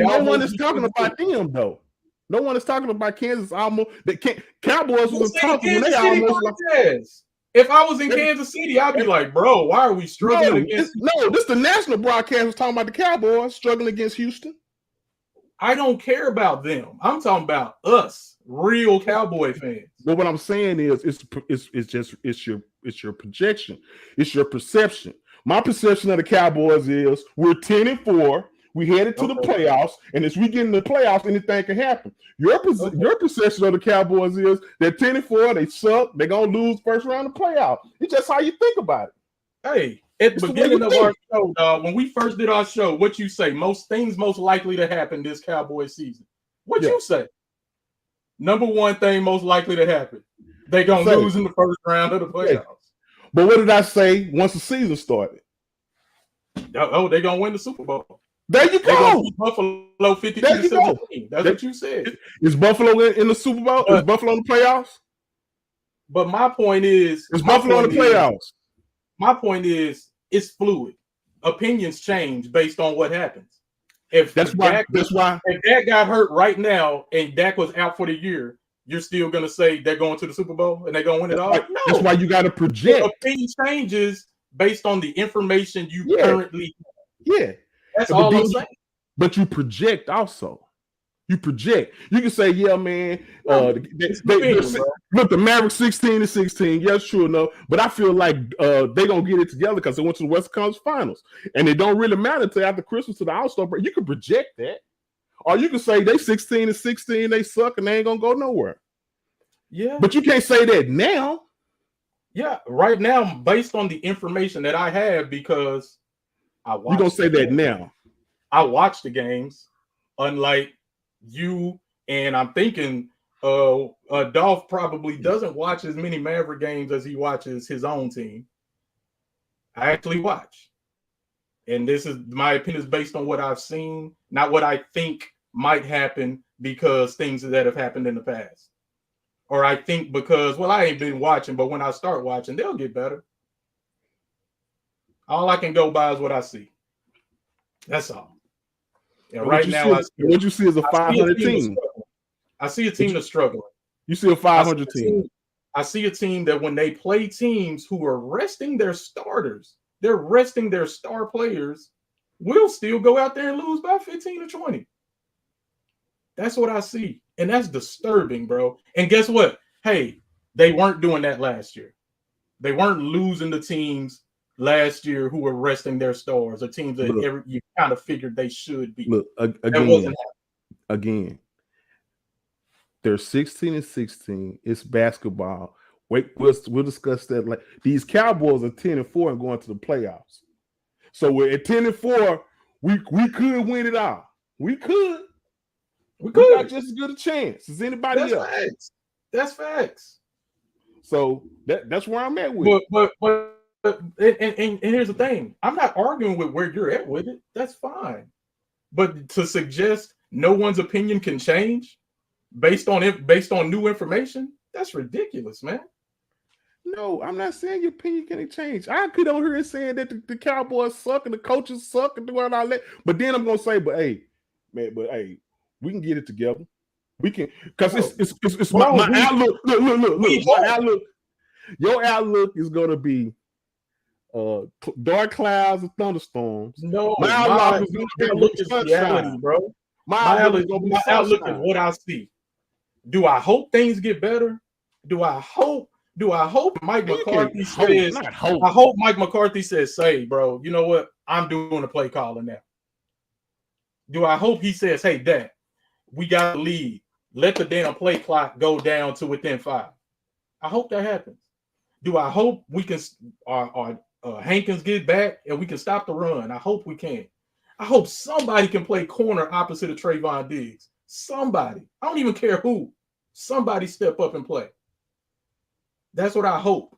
no beat one is talking about them though. No one is talking about Kansas. Almost the Cowboys was talking when they almost lost. If I was in Kansas City, I'd be like, bro, why are we struggling against? This the national broadcast was talking about the Cowboys struggling against Houston. I don't care about them. I'm talking about us, real Cowboy fans. But what I'm saying is, it's your projection, it's your perception. My perception of the Cowboys is we're 10-4. We headed to the playoffs, and as we get in the playoffs, anything can happen. Your perception of the Cowboys is they're 10-4. They suck. They're gonna lose first round of playoff. It's just how you think about it. Hey, at the beginning of our show, dog, when we first did our show, what you say? Most likely to happen this Cowboy season. What you say? Number one thing most likely to happen. They're gonna lose in the first round of the playoffs. But what did I say once the season started? Oh, they're gonna win the Super Bowl. There you go. Buffalo 52-17. That's what you said. Is Buffalo in the Super Bowl? Is Buffalo in the playoffs? But my point is, Buffalo in the playoffs? My point is, it's fluid. Opinions change based on what happens. If Dak got hurt right now and Dak was out for the year, you're still gonna say they're going to the Super Bowl and they're gonna win it all? No. That's why you got to project. Your opinion changes based on the information you currently have. Yeah. That's all I'm saying. But you project also. You project. You can say, yeah, man. Look, the Mavericks 16-16. Yes, true enough. But I feel like they're gonna get it together because they went to the Western Conference Finals, and it don't really matter until after Christmas to the All-Star break. You can project that, or you can say they 16-16. They suck and they ain't gonna go nowhere. Yeah, but you can't say that now. Yeah, right now, based on the information that I have, because I watch. You gonna say that now? I watch the games, unlike you, and I'm thinking Dolph probably doesn't watch as many Maverick games as he watches his own team. I actually watch, and this is my opinion is based on what I've seen, not what I think might happen because things that have happened in the past, or I think because I ain't been watching, but when I start watching, they'll get better. All I can go by is what I see. That's all. And right now, what you see is a 500 team. I see a team that's struggling. You see a 500 team. I see a team that when they play teams who are resting their starters, they're resting their star players, will still go out there and lose by 15 or 20. That's what I see. And that's disturbing, bro. And guess what? Hey, they weren't doing that last year. They weren't losing the teams last year who were resting their stars, or teams that you kind of figured they should be. Look, again, they're 16-16. It's basketball. Wait, we'll discuss that. Like these Cowboys are 10-4 and going to the playoffs. So we're at 10-4. We could win it all. We could. We got just as good a chance as anybody else. Facts. That's facts. So that's where I'm at with it. And here's the thing. I'm not arguing with where you're at with it. That's fine. But to suggest no one's opinion can change based on new information, that's ridiculous, man. No, I'm not saying your opinion can change. I could on here saying that the Cowboys suck and the coaches suck and doing all that. But then I'm gonna say, we can get it together. We can, because it's my outlook. Look, my outlook. Your outlook is gonna be dark clouds and thunderstorms. No, my outlook is reality, bro. My outlook is what I see. Do I hope things get better? Do I hope Mike McCarthy says? I hope Mike McCarthy says, "Say, bro, you know what? I'm doing a play calling now." Do I hope he says, "Hey, Dad, we got a lead. Let the damn play clock go down to within 5." I hope that happens. Do I hope we can Hankins get back and we can stop the run? I hope we can. I hope somebody can play corner opposite of Trayvon Diggs. Somebody. I don't even care who. Somebody step up and play. That's what I hope.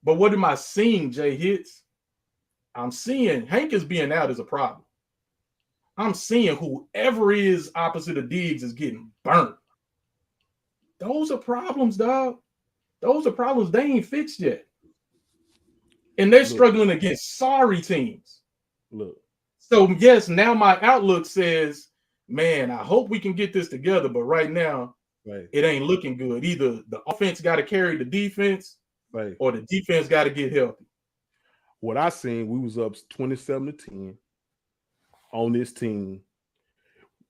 But what am I seeing, Jay Hits? I'm seeing Hankins being out is a problem. I'm seeing whoever is opposite of Diggs is getting burnt. Those are problems, dog. Those are problems they ain't fixed yet. And they're struggling against sorry teams. Look. So, yes, now my outlook says, man, I hope we can get this together. But right now, it ain't looking good. Either the offense got to carry the defense or the defense got to get healthy. What I seen, we was up 27-10 on this team.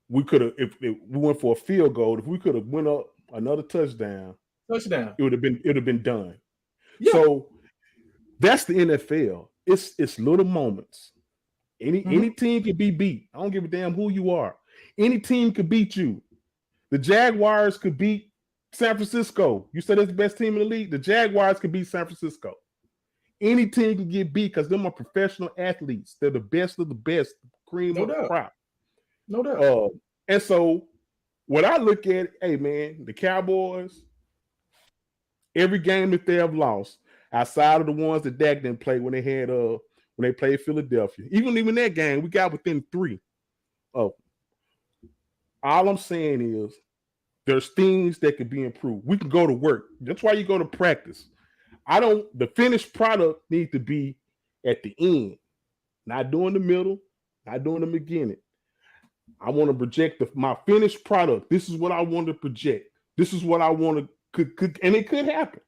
We could have, if we went for a field goal, if we could have went up another touchdown, it would have been done. Yeah. So that's the NFL. It's little moments. Any team could be beat. I don't give a damn who you are. Any team could beat you. The Jaguars could beat San Francisco. You said it's the best team in the league. The Jaguars could beat San Francisco. Any team can get beat because they're professional athletes. They're the best of the best, cream of the crop. No doubt. And so when I look at, hey man, the Cowboys, every game that they have lost, outside of the ones that Dak didn't play when they played Philadelphia, even that game, we got within 3. All I'm saying is there's things that could be improved. We can go to work. That's why you go to practice. The finished product needs to be at the end, not during the middle, not during the beginning. I want to project my finished product. This is what I want to project. This is what I want to could and it could happen.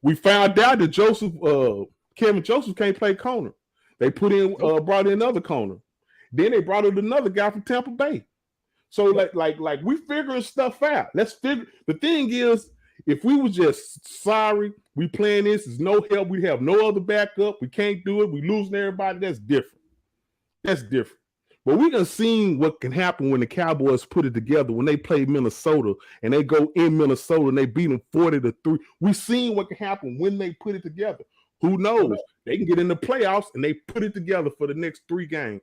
We found out that Kevin Joseph can't play corner. They brought in another corner. Then they brought in another guy from Tampa Bay. So like we figuring stuff out. Let's figure. The thing is, if we was just sorry, we playing this, there's no help, we have no other backup, we can't do it, we losing everybody, that's different. That's different. But we done seen what can happen when the Cowboys put it together, when they play Minnesota and they go in Minnesota and they beat them 40-3. We seen what can happen when they put it together. Who knows? They can get in the playoffs and they put it together for the next 3 games.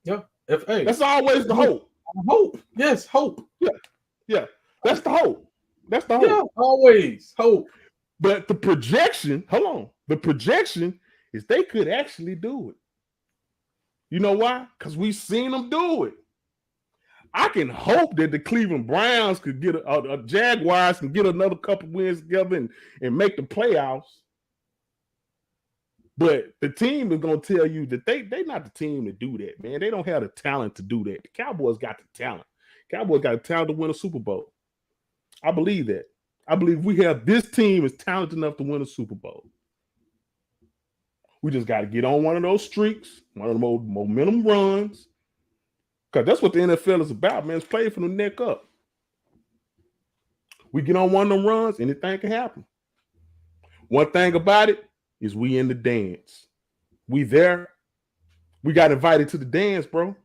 Yeah. That's always the hope. Hope. Yes, hope. Yeah. That's the hope. That's the hope. Yeah, always hope. But the projection is they could actually do it. You know why? Because we've seen them do it. I can hope that the Cleveland Browns could get a Jaguars can get another couple wins together and make the playoffs. But the team is going to tell you that they're not the team to do that, man. They don't have the talent to do that. The Cowboys got the talent. Cowboys got the talent to win a Super Bowl. I believe that. I believe this team is talented enough to win a Super Bowl. We just got to get on one of those streaks, one of the momentum runs, because that's what the NFL is about, man. It's playing from the neck up. We get on one of them runs, anything can happen. One thing about it is we in the dance. We there. We got invited to the dance, bro.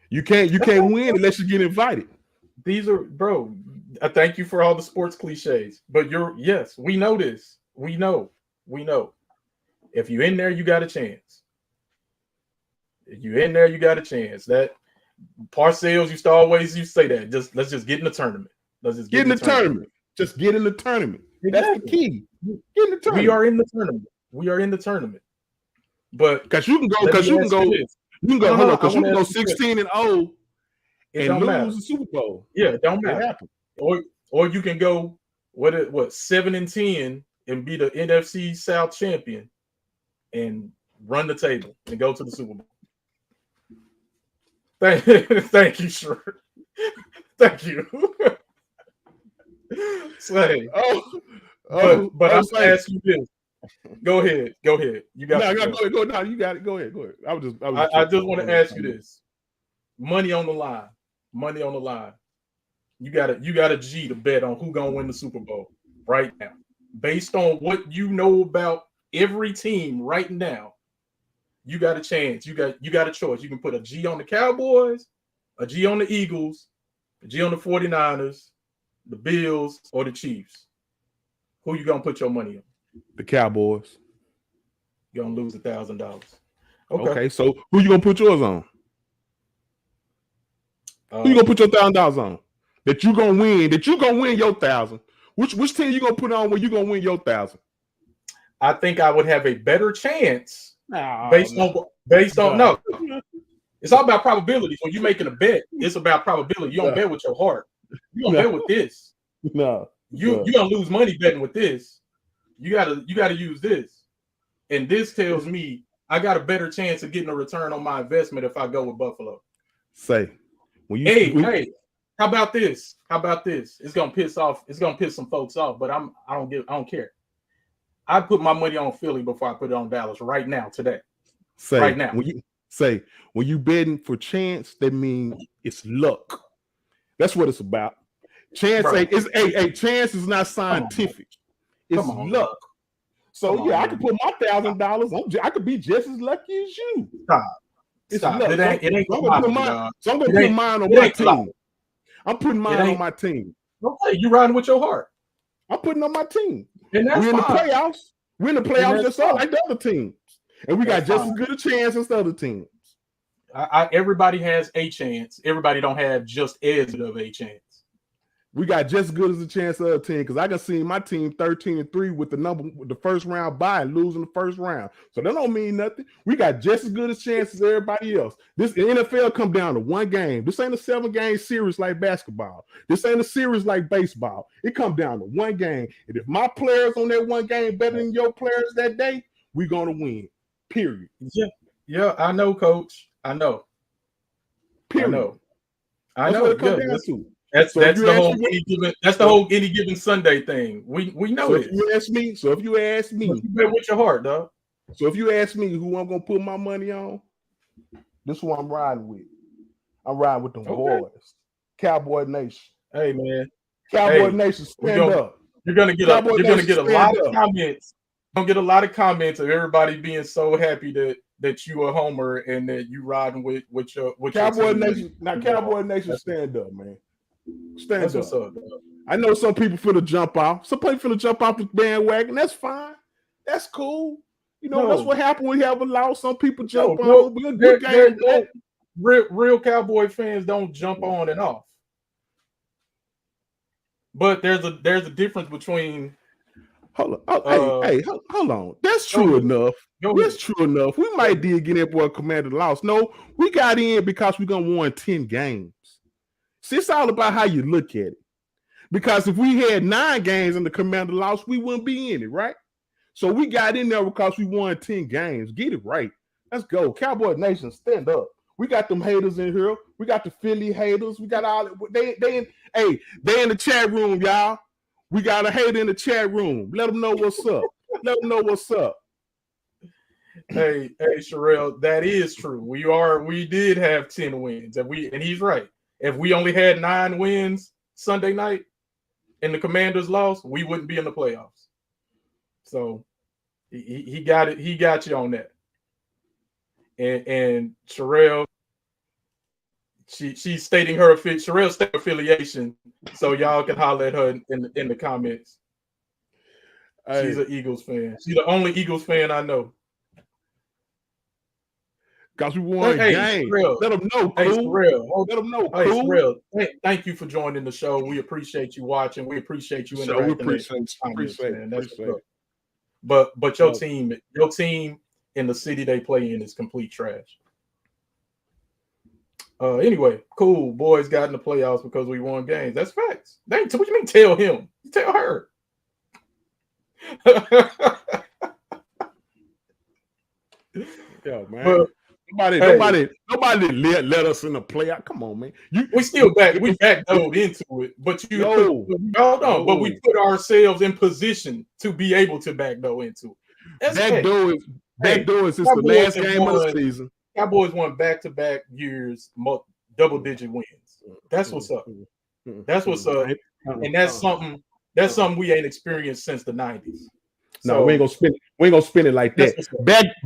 You can't win unless you get invited. These are, bro, I thank you for all the sports cliches, but yes, we know this. We know. If you're in there, you got a chance. If you're in there, you got a chance. That Parcells used to say that. Let's just get in the tournament. Let's just get in the tournament. Just get in the tournament. Exactly. That's the key. Get in the tournament. We are in the tournament. But because you can go 16-0 and lose the Super Bowl. Yeah, it don't matter. Or you can go 7-10 and be the NFC South champion and run the table and go to the Super Bowl. Thank you, sure. Thank you. Slay. But I'm gonna ask you this. Go ahead. You got it. Go. No, you got it. Go ahead. I just want to ask you this. Money on the line. You got a G to bet on who gonna win the Super Bowl right now. Based on what you know about every team right now, you got a chance. You got a choice. You can put a G on the Cowboys, a G on the Eagles, a G on the 49ers, the Bills, or the Chiefs. Who you gonna put your money on? The Cowboys. You're gonna lose $1,000. Okay, so who you gonna put yours on? Who you gonna put your $1,000 on? That you gonna win your 1,000. Which team you gonna put on when you gonna win your 1,000? I think I would have a better chance based on no. It's all about probabilities. When you're making a bet, it's about probability. You don't bet with your heart. You don't bet with this. No. You gonna lose money betting with this. You gotta use this. And this tells me I got a better chance of getting a return on my investment if I go with Buffalo. Say when you hey, how about this? It's gonna piss some folks off, but I don't care. I put my money on Philly before I put it on Dallas right now, today. Right now. When you betting for chance, that means it's luck. That's what it's about. Chance chance is not scientific. It's luck. So I could put my $1,000. I could be just as lucky as you. Stop. It's luck. It ain't So I'm gonna put mine on my team. I'm putting mine on my team. Okay, you riding with your heart. I'm putting on my team. And that's We're in the fine. playoffs. We're in the playoffs just like the other teams. And we got just as good a chance as the other teams. Everybody has a chance. Everybody don't have just as good of a chance. We got just as good as a chance of the team because I can see my team 13-3 with the first round bye and losing the first round. So that don't mean nothing. We got just as good a chance as everybody else. This NFL come down to one game. This ain't a 7-game series like basketball. This ain't a series like baseball. It come down to one game. And if my players on that one game better than your players that day, we're gonna win. Period. Yeah, I know, Coach. I know. Period. I know. What it comes down to. That's the whole any given Sunday thing. We know so it. If you ask me, you bet with your heart, dog. So if you ask me who I'm gonna put my money on, this is who I'm riding with. I'm riding with the boys, Cowboy Nation. Hey man, Cowboy Nation, stand up. You're gonna get a lot of comments. You're gonna get a lot of comments of everybody being so happy that you a homer and that you riding with your Cowboy Nation. Now Cowboy Nation, stand up, man. Stand up. I know some people finna jump off. Some people finna jump off the bandwagon. That's fine. That's cool. That's what happened when we have a loss. Some people jump on. Real Cowboy fans don't jump on and off. But there's a difference between. Hold on. That's true enough. That's true enough. We might did get in for a Commander loss. No, we got in because we're gonna win 10 games. See, it's all about how you look at it. Because if we had 9 games and the Commander lost, we wouldn't be in it, right? So we got in there because we won 10 games. Get it right. Let's go. Cowboy Nation, stand up. We got them haters in here. We got the Philly haters. We got all they in the chat room, y'all. We got a hater in the chat room. Let them know what's up. Hey, Sherelle, that is true. We did have 10 wins, and he's right. If we only had 9 wins Sunday night and the Commanders lost, we wouldn't be in the playoffs. So he got it. He got you on that. And Sherelle, she's stating Sherelle's state affiliation, so y'all can holler at her in the comments. Hey. She's an Eagles fan. She's the only Eagles fan I know. Because we won a game. Let them know, cool. Let them know, cool. Sherelle, thank you for joining the show. We appreciate you watching. We appreciate you interacting. But your team in the city they play in is complete trash. Anyway, cool. Boys got in the playoffs because we won games. That's facts. What you mean tell him? You tell her. Yo, man. Nobody let us in the playoff. Come on, man. We backdoored into it, but but we put ourselves in position to be able to backdoor into it. Backdoor is the last game of the season. Cowboys won back-to-back years, double-digit wins. That's what's up. That's what's up, and that's something we ain't experienced since the 90s. No, we ain't gonna spin it like that.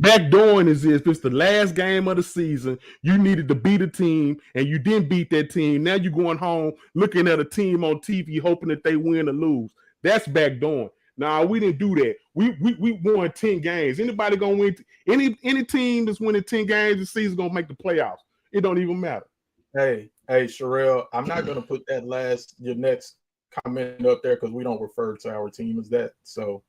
Backdooring is if it's the last game of the season, you needed to beat a team and you didn't beat that team. Now you're going home looking at a team on TV, hoping that they win or lose. That's backdooring. Nah, we didn't do that. We won 10 games. Anybody gonna win? Any team that's winning 10 games this season gonna make the playoffs. It don't even matter. Hey, Sherelle, I'm not gonna put your next comment up there because we don't refer to our team as that. So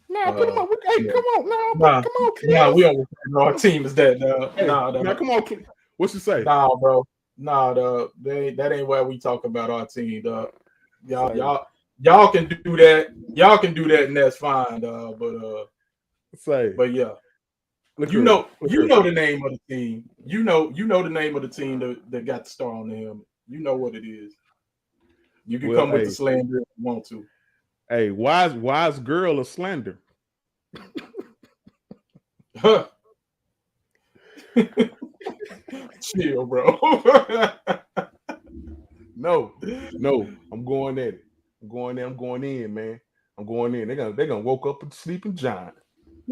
Nah, put him up. Hey, Yeah. come on, Nah, come on, nah, we Cliff. don't refer to our team as that. Hey, Nah, now come on, Cliff. What's you say? nah, bro. Nah, that ain't why we talk about our team, dog. Y'all can do that. Y'all can do that, and that's fine, dog. But yeah, Look you here. know the name of the team. You know the name of the team that got the star on the helmet. You know what it is. You can come with the slander if you want to. Hey, wise girl of slander. Huh. Chill, bro. No, I'm going at it. I'm going there. I'm going in, man. I'm going in. They're gonna woke up a sleeping giant.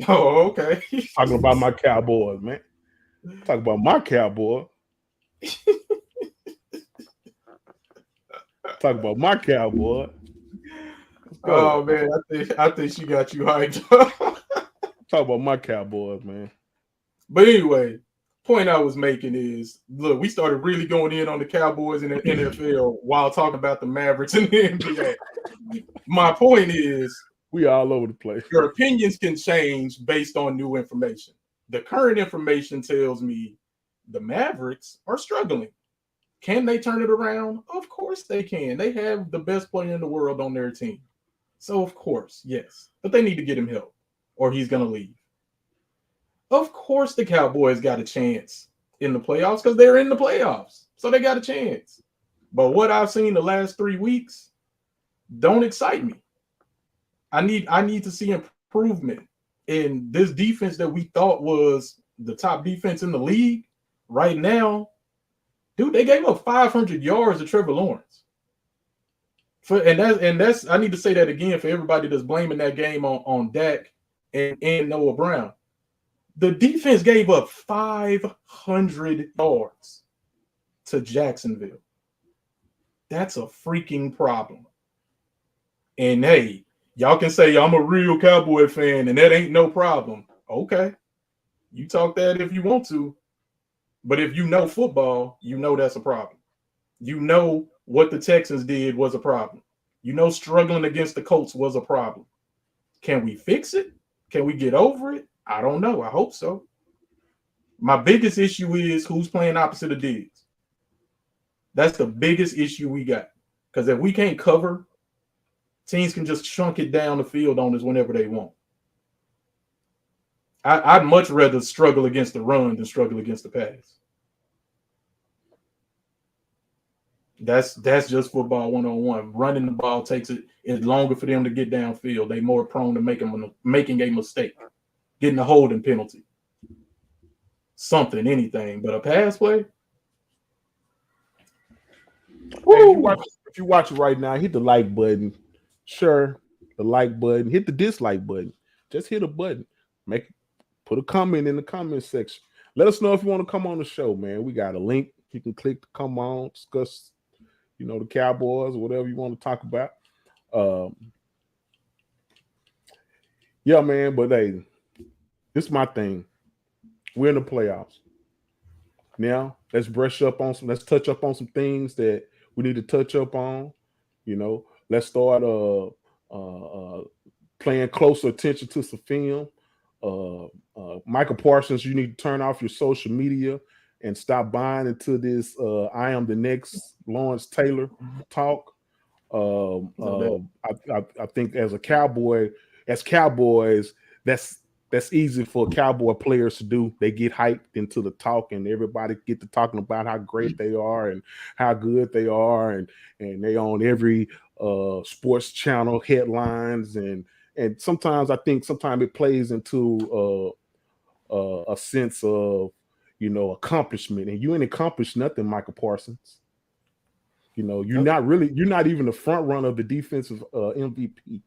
Oh, okay. Talking about my Cowboys, man. Talking about my Cowboy. Talking about my Cowboy. Let's go. Oh man, I think she got you hyped. Talk about my Cowboys, man. But anyway, point I was making is, look, we started really going in on the Cowboys in the NFL while talking about the Mavericks in the NBA. My point is, we all over the place. Your opinions can change based on new information. The current information tells me the Mavericks are struggling. Can they turn it around? Of course they can. They have the best player in the world on their team. So, of course, yes. But they need to get him help or he's going to leave. Of course the Cowboys got a chance in the playoffs because they're in the playoffs. So they got a chance. But what I've seen the last 3 weeks don't excite me. I need to see improvement in this defense that we thought was the top defense in the league. Right now, dude, they gave up 500 yards to Trevor Lawrence. And that's I need to say that again for everybody that's blaming that game on Dak and Noah Brown. The defense gave up 500 yards to Jacksonville. That's a freaking problem. And hey, y'all can say I'm a real Cowboy fan and that ain't no problem. Okay. You talk that if you want to. But if you know football, you know that's a problem. You know what the Texans did was a problem. You know struggling against the Colts was a problem. Can we fix it? Can we get over it? I don't know. I hope so. My biggest issue is who's playing opposite of Diggs. That's the biggest issue we got. Because if we can't cover, teams can just chunk it down the field on us whenever they want. I'd much rather struggle against the run than struggle against the pass. That's just football 101. Running the ball takes it's longer for them to get downfield. They're more prone to making a mistake, getting a holding penalty, something, anything. But a pass play. Hey, if you watch it right now, hit the like button. Sure, the like button. Hit the dislike button. Just hit a button. Put a comment in the comment section. Let us know if you want to come on the show, man. We got a link. You can click to come on, discuss, the Cowboys or whatever you want to talk about. Yeah, man. But hey, this is my thing. We're in the playoffs. Now let's let's touch up on some things that we need to touch up on. Let's start paying closer attention to some film. Michael Parsons, you need to turn off your social media and stop buying into this I am the next Lawrence Taylor talk. I think as Cowboys, that's easy for Cowboy players to do. They get hyped into the talk and everybody get to talking about how great they are and how good they are and they on every sports channel headlines and sometimes I think it plays into a sense of accomplishment, and you ain't accomplished nothing, Michael Parsons. You're not even the front runner of the defensive MVP.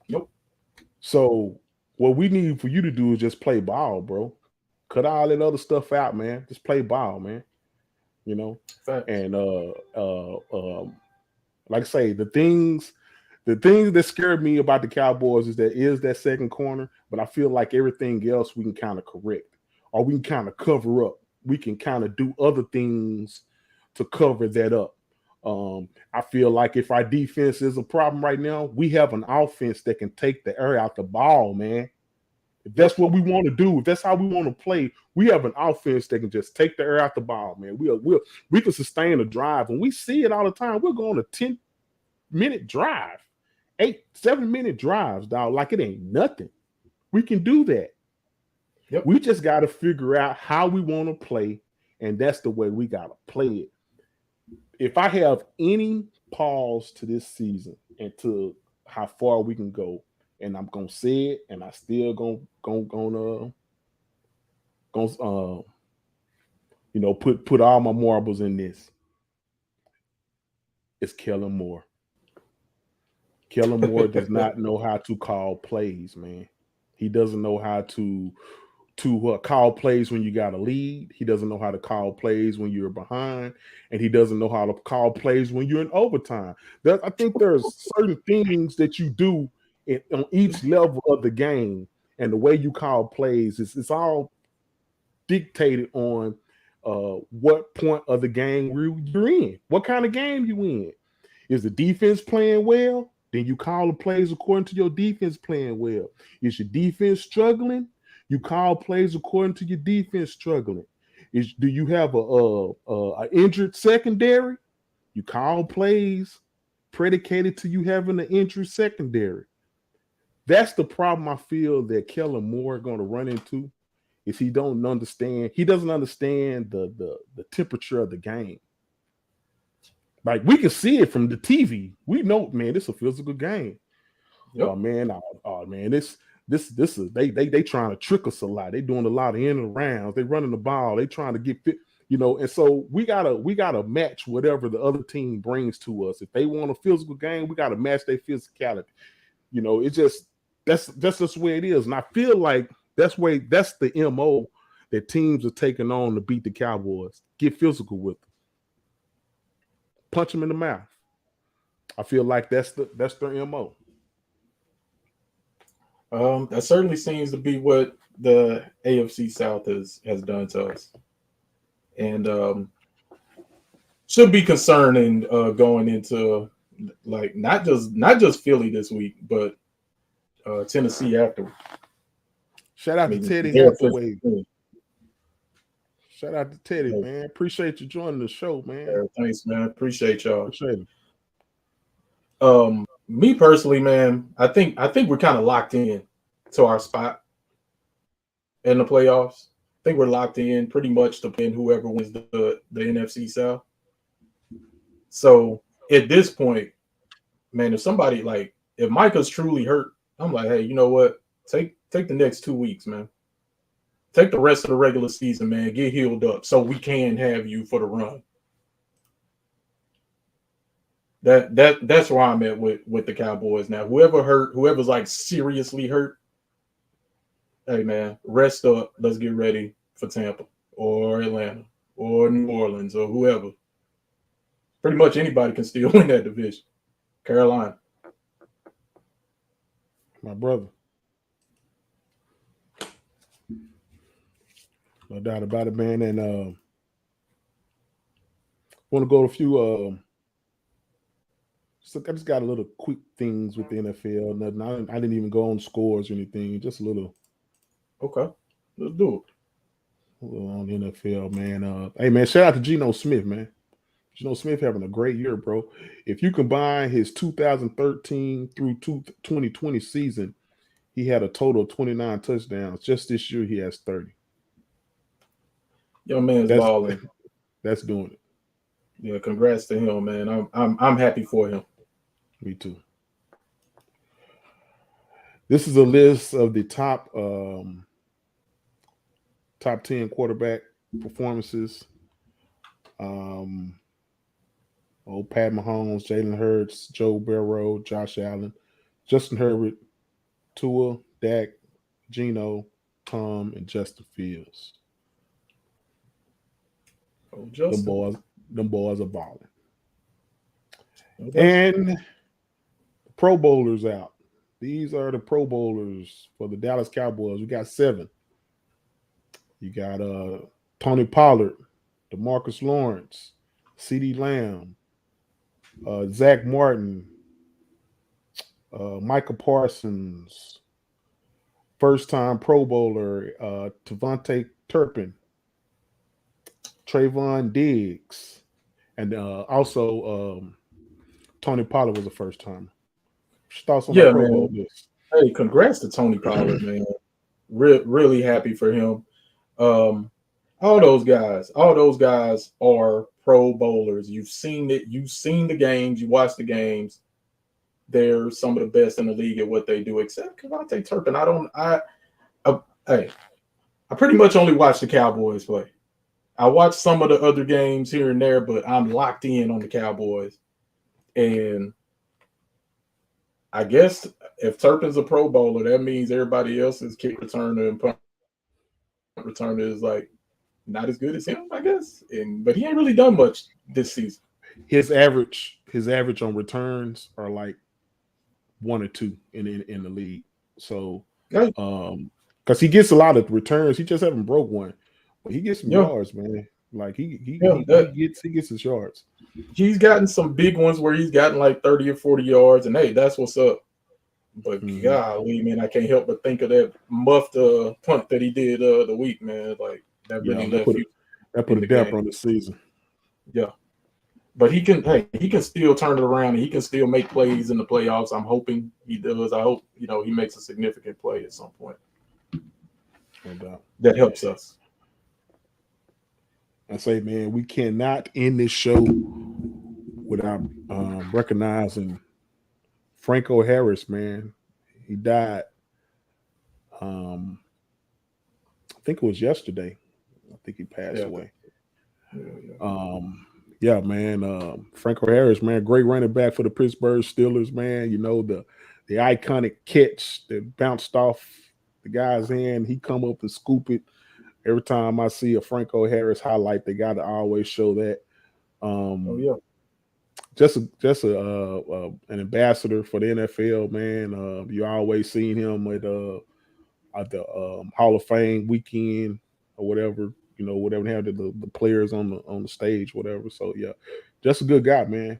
Nope. So what we need for you to do is just play ball, bro. Cut all that other stuff out, man. Just play ball, man. Facts. And like I say, the things that scared me about the Cowboys is that second corner, but I feel like everything else we can kind of correct or we can kind of cover up. We can kind of do other things to cover that up. I feel like if our defense is a problem right now, we have an offense that can take the air out the ball, man. If that's what we want to do, if that's how we want to play, we have an offense that can just take the air out the ball, man. We can sustain a drive. And we see it all the time. We're going a 10-minute drive, 7-minute drives, dog. Like it ain't nothing. We can do that. Yep. We just got to figure out how we want to play, and that's the way we got to play it. If I have any pause to this season and to how far we can go, and I'm gonna say it, and I still gonna put all my marbles in this. It's Kellen Moore. Kellen Moore does not know how to call plays, man. He doesn't know how to call plays when you got a lead. He doesn't know how to call plays when you're behind, and he doesn't know how to call plays when you're in overtime. I think there's certain things that you do on each level of the game, and the way you call plays it's all dictated on what point of the game you're in, what kind of game you in. Is the defense playing well? Then you call the plays according to your defense playing well. Is your defense struggling? You call plays according to your defense struggling. Do you have a injured secondary? You call plays predicated to you having an injured secondary. That's the problem I feel that Kellen Moore going to run into. Is he doesn't understand the temperature of the game. Like we can see it from the TV. We know, man, this is a physical game. Yep. This is they trying to trick us a lot. They doing a lot of in and rounds. They running the ball. They trying to get fit, and so we gotta match whatever the other team brings to us. If they want a physical game, we gotta match their physicality. It's just that's the way it is. And I feel like that's the MO that teams are taking on to beat the Cowboys. Get physical with them. Punch them in the mouth. I feel like that's their MO. That certainly seems to be what the AFC South has done to us, and should be concerning going into like not just Philly this week, but Tennessee afterward. Shout out to Teddy Hathaway. Shout out to Teddy, man. Appreciate you joining the show, man. Yeah, thanks, man. Appreciate y'all. Appreciate it. Me personally, man, I think we're kind of locked in to our spot in the playoffs. I think we're locked in pretty much to pin whoever wins the NFC South. So at this point, man, if Micah's truly hurt, I'm like, hey, you know what? Take the next 2 weeks, man. Take the rest of the regular season, man. Get healed up so we can have you for the run. That's where I'm at with the Cowboys now. Whoever's like seriously hurt, hey man, rest up. Let's get ready for Tampa or Atlanta or New Orleans or whoever. Pretty much anybody can still win that division. Carolina. My brother. No doubt about it, man. And want to go to a few so I just got a little quick things with the NFL. Nothing. I didn't even go on scores or anything. Just a little. Okay, let's do it. A little on the NFL, man. Hey, man, shout out to Geno Smith, man. Geno Smith having a great year, bro. If you combine his 2013 through 2020 season, he had a total of 29 touchdowns. Just this year, he has 30. Young man's balling. That's doing it. Yeah, congrats to him, man. I'm happy for him. Me too. This is a list of the top 10 quarterback performances. Pat Mahomes, Jalen Hurts, Joe Burrow, Josh Allen, Justin Herbert, Tua, Dak, Geno, Tom, and Justin Fields. Oh, Justin. Them boys are balling. Okay. And the Pro Bowlers out. These are the Pro Bowlers for the Dallas Cowboys. We got 7. You got Tony Pollard, DeMarcus Lawrence, CeeDee Lamb, Zach Martin, Micah Parsons, first time Pro Bowler, Devontae Turpin, Trayvon Diggs, and also Tony Pollard was a first timer. Thoughts on that Yeah, Pro Bowl man. list? Hey, congrats to Tony Pollard, man. Really happy for him. Um, all those guys are Pro Bowlers. You've seen it. You've seen the games. You watch the games. They're some of the best in the league at what they do. Except Devontae Turpin. Hey, I pretty much only watch the Cowboys play. I watch some of the other games here and there, but I'm locked in on the Cowboys. And I guess if Turpin's a Pro Bowler, that means everybody else's kick returner and punt returner is like not as good as him, I guess. But he ain't really done much this season. His average on returns are like 1 or 2 in the league. So, Yeah. Because he gets a lot of returns, he just haven't broke one. But he gets some Yeah. yards, man. Like he gets his yards. He's gotten some big ones where he's gotten like 30 or 40 yards, and hey, that's what's up. But golly, man, I can't help but think of that muffed punt that he did the week, man. Like that really left you. That put a damper on the season. Yeah. But he can still turn it around and he can still make plays in the playoffs. I'm hoping he does. I hope, he makes a significant play at some point. That helps us. I say, man, we cannot end this show without recognizing Franco Harris, man. He died. I think it was yesterday. I think he passed away. Yeah, man. Franco Harris, man, great running back for the Pittsburgh Steelers, man. The iconic catch that bounced off the guy's hand. He come up and scoop it. Every time I see a Franco Harris highlight, they got to always show that. Just an ambassador for the NFL, man. You always seen him at the Hall of Fame weekend or whatever. Whatever they have the players on the stage, whatever. So yeah, just a good guy, man.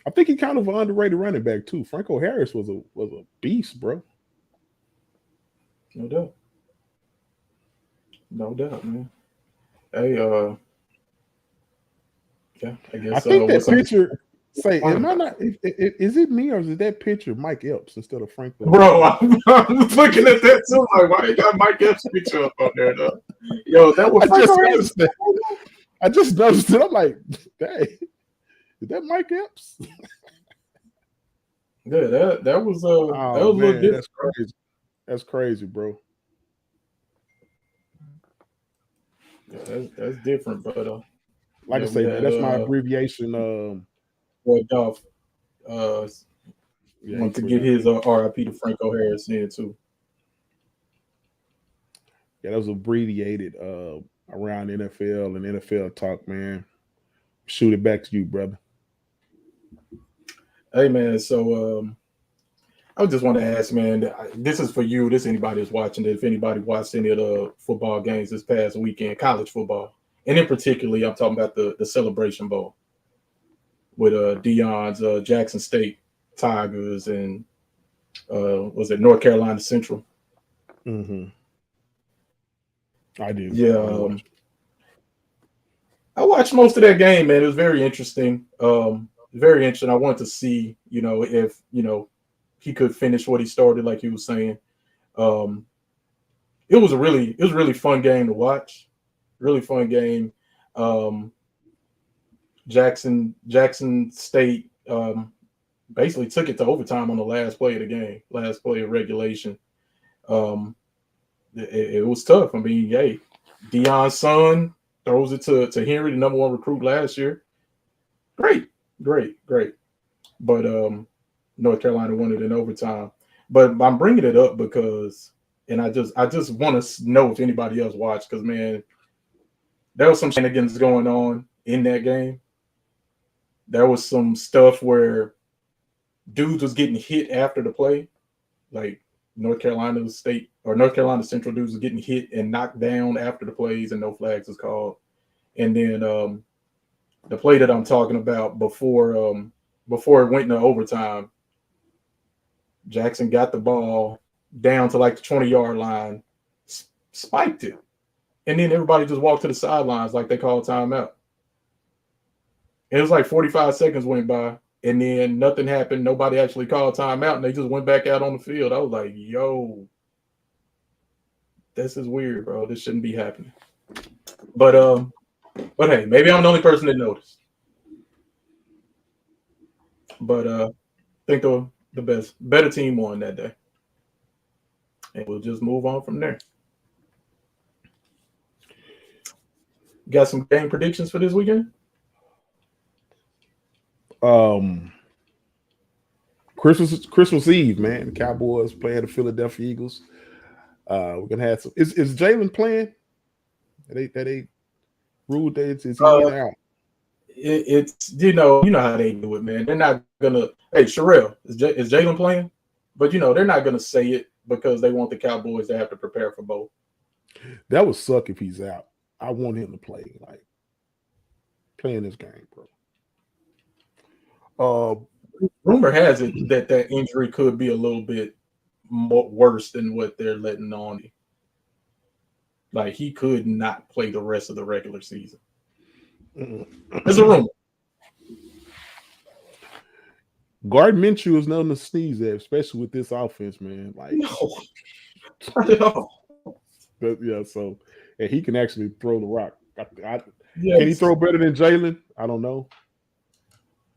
I think he kind of an underrated running back too. Franco Harris was a beast, bro. No doubt, man. Hey, yeah, I guess. I think that picture. Am I not? Is it me or is that picture Mike Epps instead of Franco? Bro, I'm looking at that too. Like, why they got Mike Epps picture up on there, though? Yo, that was I just noticed it. I'm like, dang, is that Mike Epps? Yeah, that was a little different. That's crazy. That's crazy, bro. Yeah, that's different, but like I say, man, that's my abbreviation. Dolph want to get his RIP to Franco Harris in too. Yeah, that was abbreviated around NFL and NFL talk, man. Shoot it back to you, brother. Hey, man. So I just want to ask, man. This is for you. This is anybody that's watching it. If anybody watched any of the football games this past weekend, college football, and in particularly, I'm talking about the Celebration Bowl with Deion's Jackson State Tigers and was it North Carolina Central? Mm-hmm. I do. Yeah. I watched most of that game, man. It was very interesting. Very interesting. I wanted to see, if, he could finish what he started, like he was saying. It was a really fun game to watch. Really fun game. Jackson State basically took it to overtime on the last play of the game, last play of regulation. It was tough. I mean, hey, Deion's son throws it to Henry, the number 1 recruit last year. Great. But North Carolina won it in overtime. But I'm bringing it up because, and I just want to know if anybody else watched, because, man, there was some shenanigans going on in that game. There was some stuff where dudes was getting hit after the play, like North Carolina Central dudes was getting hit and knocked down after the plays and no flags was called. And then The play that I'm talking about before it went into overtime, Jackson got the ball down to like the 20-yard line, spiked it, and then everybody just walked to the sidelines like they called timeout. It was like 45 seconds went by, and then nothing happened. Nobody actually called timeout, and they just went back out on the field. I was like, yo, this is weird, bro. This shouldn't be happening. But hey, maybe I'm the only person that noticed. But I think the better team won that day. And we'll just move on from there. Got some game predictions for this weekend? Christmas Eve, man. The Cowboys playing the Philadelphia Eagles. We're gonna have some. Is Jalen playing? They ruled that is he in out? It's you know how they do it, man. They're not gonna. Hey, Sherelle, is Jalen playing? But they're not gonna say it because they want the Cowboys to have to prepare for both. That would suck if he's out. I want him to play, like playing this game, bro. Rumor has it that injury could be a little bit worse than what they're letting on. Like he could not play the rest of the regular season. There's a rumor. Gardner Minshew is nothing to sneeze at, especially with this offense, man. Like, no. But, yeah. So, and he can actually throw the rock. Yes. Can he throw better than Jalen? I don't know.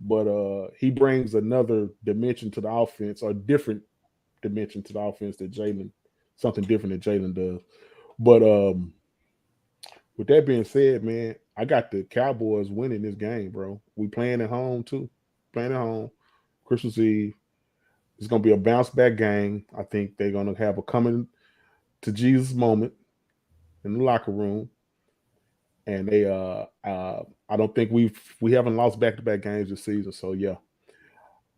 But he brings another dimension to the offense, or different dimension to the offense that Jalen, something different that Jalen does. But with that being said, man, I got the Cowboys winning this game, bro. We playing at home too. Playing at home. Christmas Eve. It's gonna be a bounce back game. I think they're gonna have a coming to Jesus moment in the locker room. And they I don't think we haven't lost back-to-back games this season. So yeah,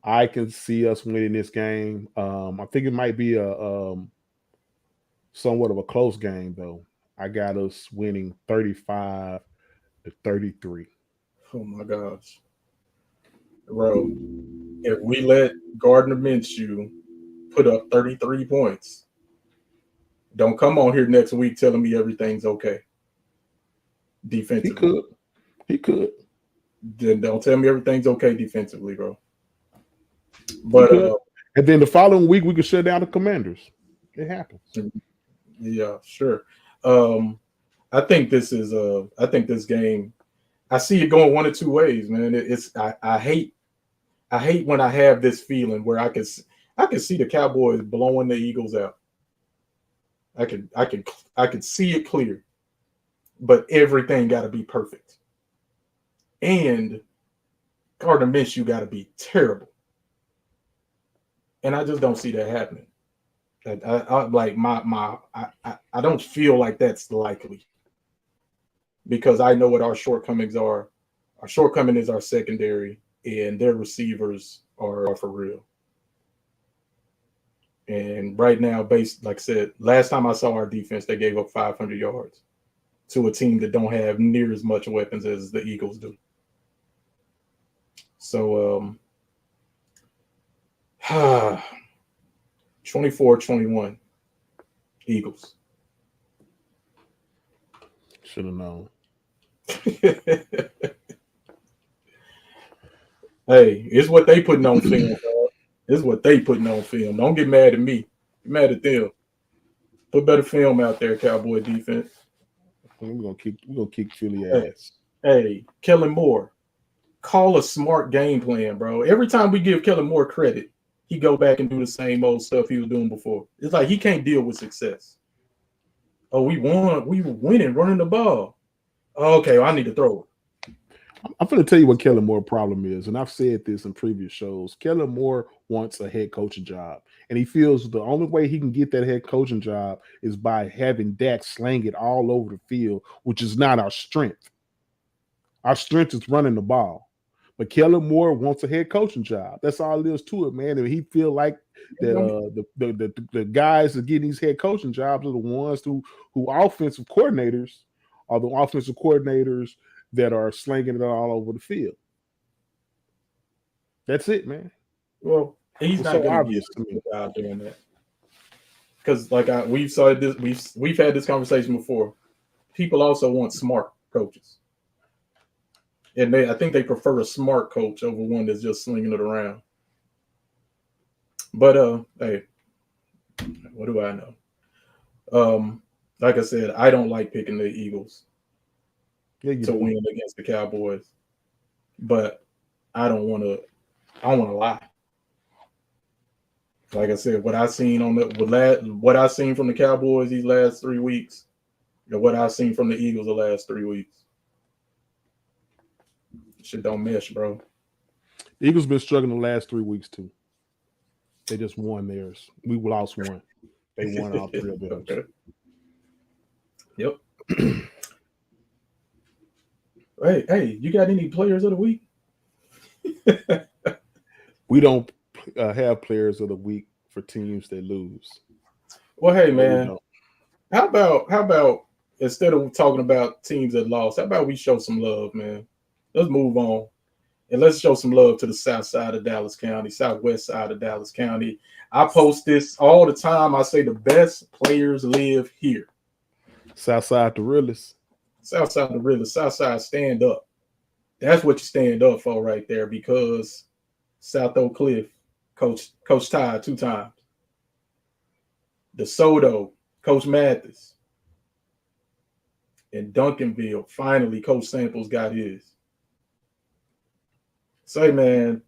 I can see us winning this game. I think it might be a somewhat of a close game though. I got us winning 35-33. Oh my gosh. Bro, if we let Gardner Minshew put up 33 points, don't come on here next week telling me everything's okay. Defensively. He could. Then don't tell me everything's okay defensively, bro. But and then the following week we could shut down the Commanders. It happens. Yeah, sure. I think this game, I see it going one of two ways, man. I hate when I have this feeling where I can see the Cowboys blowing the Eagles out. I can see it clear, but everything got to be perfect, and Gardner Minshew got to be terrible, and I just don't see that happening. I don't feel like that's likely because I know what our shortcomings are. Our shortcoming is our secondary, and their receivers are for real. And right now, like I said, last time I saw our defense, they gave up 500 yards to a team that don't have near as much weapons as the Eagles do. So, 24-21, Eagles. Should have known. Hey, it's what they putting on film, dog. It's what they putting on film. Don't get mad at me. Get mad at them. Put better film out there, Cowboy defense. We're gonna kick Philly ass. Hey, Kellen Moore, call a smart game plan, bro. Every time we give Kellen Moore credit, he go back and do the same old stuff he was doing before. It's like he can't deal with success. Oh, we won. We were winning, running the ball. Okay, well, I need to throw it. I'm going to tell you what Kellen Moore's problem is, and I've said this in previous shows. Kellen Moore wants a head coaching job, and he feels the only way he can get that head coaching job is by having Dak slang it all over the field, which is not our strength. Our strength is running the ball. But Kellen Moore wants a head coaching job. That's all there is to it, man. And he feel like the guys that getting these head coaching jobs are the ones who offensive coordinators are the offensive coordinators that are slinging it all over the field. That's it, man. Well, he's It's not so going to obvious to me. without doing that. Because we've saw this, we've had this conversation before. People also want smart coaches, and I think they prefer a smart coach over one that's just slinging it around. But hey, what do I know? Like I said, I don't like picking the Eagles to win against the Cowboys, but I don't want to. I don't want to lie. Like I said, what I seen what I seen from the Cowboys these last 3 weeks, and what I've seen from the Eagles the last 3 weeks, shit don't mesh, bro. The Eagles been struggling the last 3 weeks too. They just won theirs. We lost one. They won all 3 of theirs. Okay. Yep. Hey, you got any players of the week? We don't have players of the week for teams that lose. Well, hey man, how about instead of talking about teams that lost, how about we show some love, man? Let's move on. And let's show some love to the south side of Dallas County, southwest side of Dallas County. I post this all the time. I say the best players live here. Southside the realest. Southside the realest. Southside stand up. That's what you stand up for right there, because South Oak Cliff, Coach Ty 2 times. DeSoto, Coach Mathis. And Duncanville, finally, Coach Samples got his. Say, man,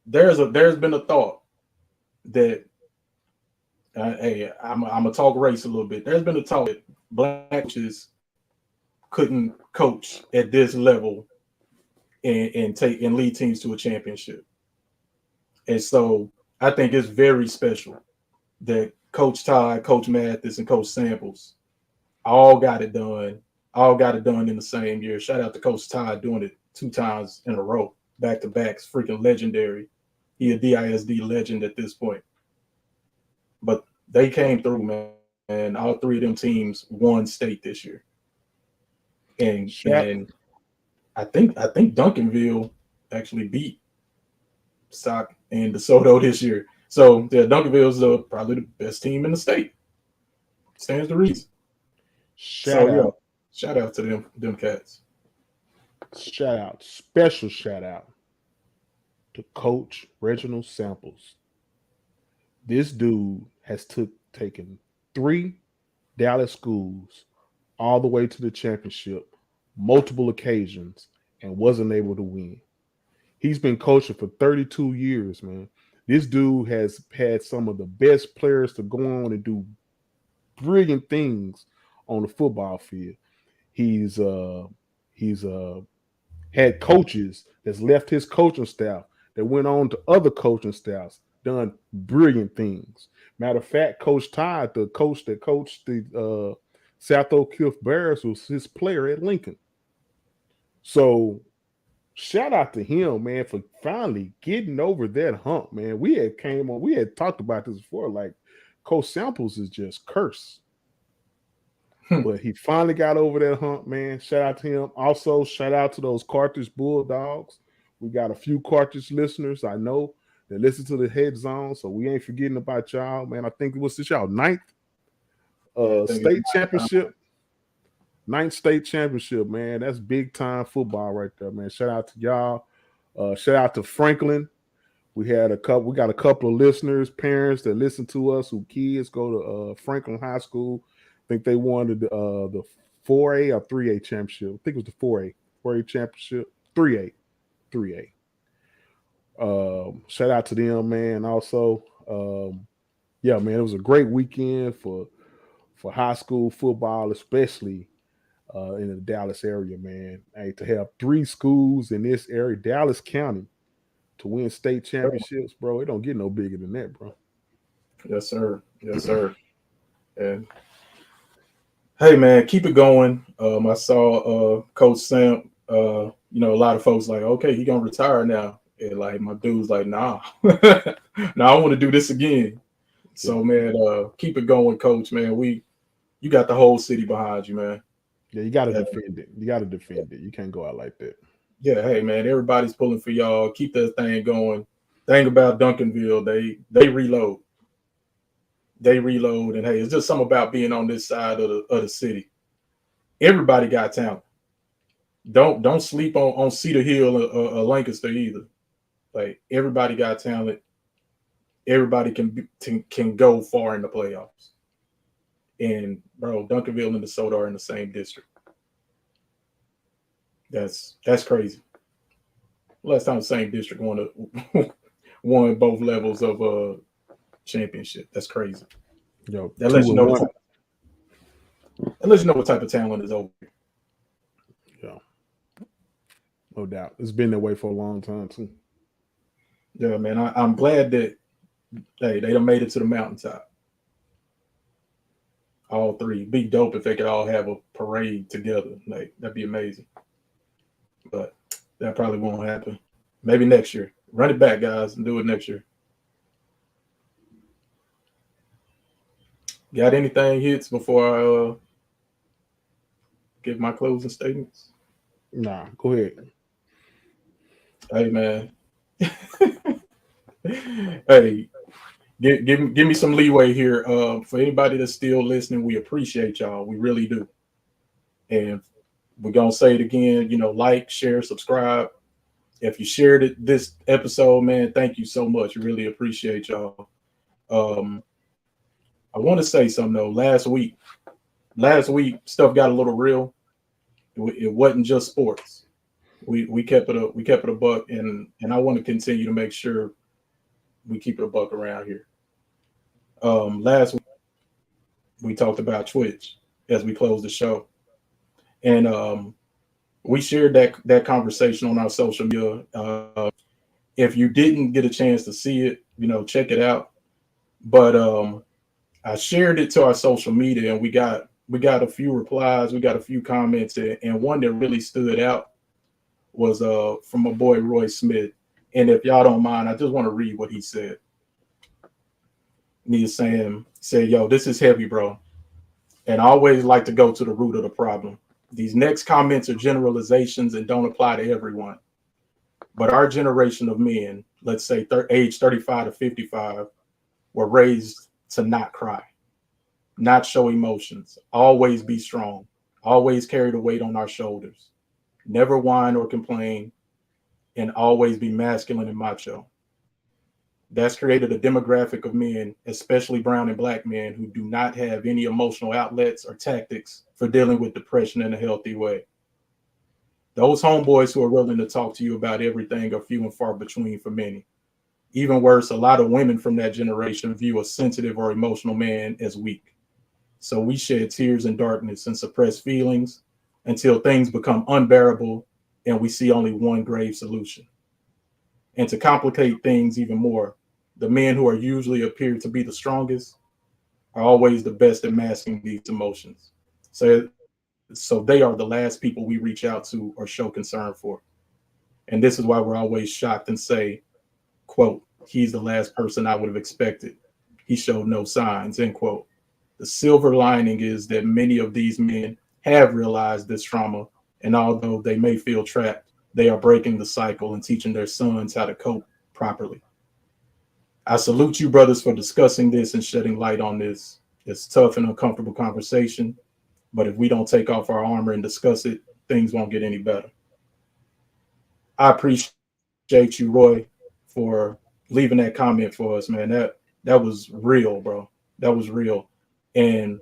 there's been a thought that, hey, I'm gonna talk race a little bit. There's been a thought that black coaches couldn't coach at this level and lead teams to a championship. And so I think it's very special that Coach Ty, Coach Mathis, and Coach Samples all got it done in the same year. Shout out to Coach Ty doing it 2 times in a row, back to backs, freaking legendary. He a DISD legend at this point. But they came through, man, and all 3 of them teams won state this year. And I think Duncanville actually beat Sock and DeSoto this year. So yeah, Duncanville's probably the best team in the state. Stands to reason. Shout out to them cats. Special shout out to Coach Reginald Samples. This dude has taken 3 Dallas schools all the way to the championship, multiple occasions, and wasn't able to win. He's been coaching for 32 years, man. This dude has had some of the best players to go on and do brilliant things on the football field. He's had coaches that's left his coaching staff that went on to other coaching staffs, done brilliant things. Matter of fact, Coach Ty, the coach that coached the South Oak Cliff Bears, was his player at Lincoln. So shout out to him, man, for finally getting over that hump, man. We had talked about this before, like Coach Samples is just cursed. But he finally got over that hump, man. Shout out to him. Also, shout out to those Carthage Bulldogs. We got a few Carthage listeners, I know, that listen to the Head Zone, so we ain't forgetting about y'all, man. I think it was this y'all 9th state championship. 9th state championship, man. That's big time football right there, man. Shout out to y'all. Shout out to Franklin. We got a couple of listeners, parents that listen to us who kids go to Franklin High School. I think they won the 4A or 3A championship. I think it was the 4A championship. 3A. Shout out to them, man. Also, yeah, man, it was a great weekend for high school football, especially in the Dallas area, man. Hey, to have 3 schools in this area, Dallas County, to win state championships, bro, it don't get no bigger than that, bro. Yes, sir. And hey, man, keep it going. I saw Coach Sam. A lot of folks like, okay, he gonna retire now. And like my dude's like, nah, I want to do this again. So man, keep it going, Coach. Man, you got the whole city behind you, man. Yeah, you got to defend it. You got to defend it. You can't go out like that. Yeah, hey man, everybody's pulling for y'all. Keep that thing going. Thing about Duncanville, they reload. They reload, and hey, it's just something about being on this side of the city. Everybody got talent. Don't sleep on Cedar Hill or Lancaster either. Like everybody got talent. Everybody can go far in the playoffs. And bro, Duncanville and Minnesota are in the same district. That's crazy. Last time the same district won both levels of championship. That's crazy. Yo, That lets you know what type of talent is over here. Yeah, no doubt. It's been that way for a long time too. Yeah, man. I'm glad that they done made it to the mountaintop. All three. Be dope if they could all have a parade together. Like that'd be amazing. But that probably won't happen. Maybe next year. Run it back, guys, and do it next year. Got anything hits before I give my closing statements? Nah, go ahead. Hey man. Hey, give me some leeway here. For anybody that's still listening, we appreciate y'all. We really do. And we're gonna say it again, like, share, subscribe. If you shared this episode, man, thank you so much. We really appreciate y'all. I want to say something though. Last week, stuff got a little real. It wasn't just sports. We kept it a buck, and I want to continue to make sure we keep it a buck around here. Last week we talked about Twitch as we closed the show, and we shared that conversation on our social media. If you didn't get a chance to see it, check it out. But I shared it to our social media, and we got a few replies, we got a few comments, and one that really stood out was from my boy Roy Smith. And if y'all don't mind, I just want to read what he said. And he said, yo, this is heavy, bro. And I always like to go to the root of the problem. These next comments are generalizations and don't apply to everyone. But our generation of men, let's say age 35 to 55, were raised to not cry, not show emotions, always be strong, always carry the weight on our shoulders, never whine or complain, and always be masculine and macho. That's created a demographic of men, especially brown and black men, who do not have any emotional outlets or tactics for dealing with depression in a healthy way. Those homeboys who are willing to talk to you about everything are few and far between for many. Even worse, a lot of women from that generation view a sensitive or emotional man as weak. So we shed tears in darkness and suppress feelings until things become unbearable and we see only one grave solution. And to complicate things even more, the men who are usually appear to be the strongest are always the best at masking these emotions. So they are the last people we reach out to or show concern for. And this is why we're always shocked and say, quote, he's the last person I would have expected. He showed no signs, end quote. The silver lining is that many of these men have realized this trauma, and although they may feel trapped, they are breaking the cycle and teaching their sons how to cope properly. I salute you, brothers, for discussing this and shedding light on this. It's tough and uncomfortable conversation, but if we don't take off our armor and discuss it, things won't get any better. I appreciate you, Roy, for leaving that comment for us, man. That was real, bro. That was real. And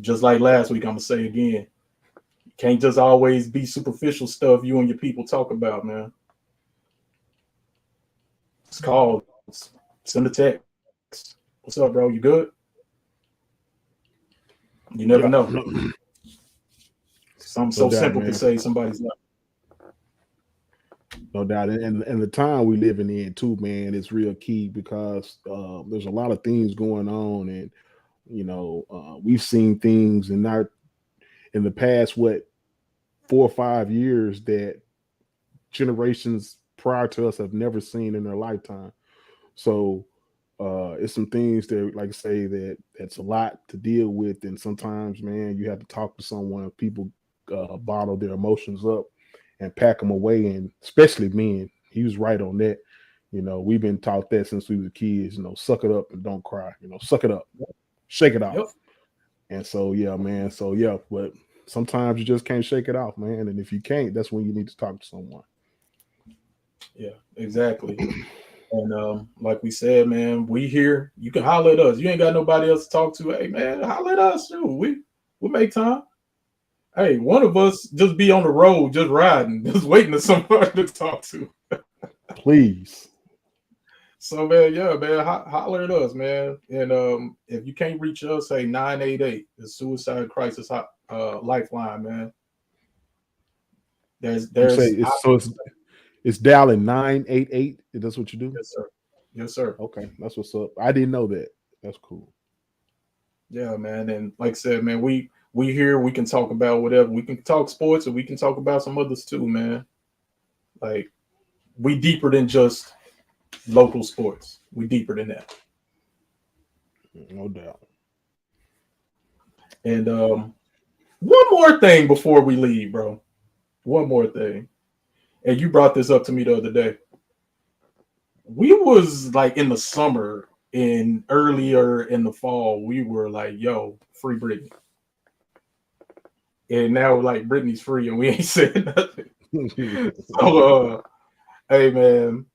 just like last week, I'm gonna say again, you can't just always be superficial stuff you and your people talk about, man. It's called, send a text. What's up, bro? You good? You never know. Something so simple can save somebody's life. No doubt. And the time we living in too, man, is real key because there's a lot of things going on, and we've seen things in the past 4 or 5 years that generations prior to us have never seen in their lifetime. So it's some things that, like I say, that's a lot to deal with, and sometimes, man, you have to talk to someone. People bottle their emotions up and pack them away, and especially men. He was right on that. We've been taught that since we were kids. Suck it up and don't cry. Suck it up, shake it off. Yep. And so yeah, man. So yeah, but sometimes you just can't shake it off, man. And if you can't, that's when you need to talk to someone. Yeah, exactly. And like we said, man, we here. You can holler at us. You ain't got nobody else to talk to. Hey, man, holler at us too. We make time. Hey, one of us just be on the road, just riding, just waiting for somebody to talk to. Please. So, man, yeah, man, holler at us, man. And if you can't reach us, hey, 988, the Suicide Crisis Lifeline, man. There's it's dialing 988. That's what you do? Yes, sir. Yes, sir. Okay, that's what's up. I didn't know that. That's cool. Yeah, man. And like I said, man, we here. We can talk about whatever. We can talk sports, or we can talk about some others too, man. Like, we deeper than just local sports. We deeper than that. No doubt. And one more thing before we leave, bro. One more thing. And you brought this up to me the other day. We was like in the summer and earlier in the fall, we were like, yo, free Britney. And now like Britney's free and we ain't said nothing. So hey man,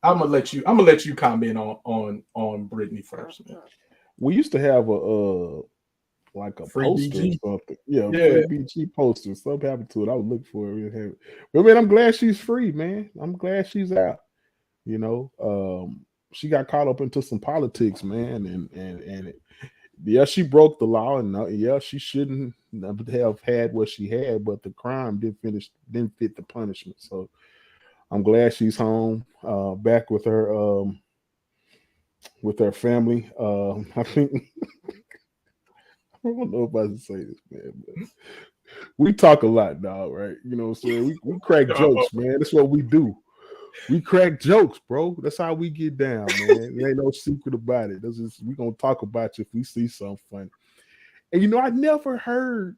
I'm gonna let you comment on Britney first, man. We used to have a free poster BG. Or something. Yeah. Free BG poster. Something happened to it. I would look for it. But man, I'm glad she's free, man. I'm glad she's out. She got caught up into some politics, man, and yeah, she broke the law, and yeah, she shouldn't have had what she had, but the crime didn't fit the punishment. So I'm glad she's home, back with her family. I think. I don't know if I should say this, man, but we talk a lot, dog, right? You know what I'm saying? We crack jokes, man. That's what we do. We crack jokes, bro. That's how we get down, man. There ain't no secret about it. We gonna talk about you if we see something funny. And I never heard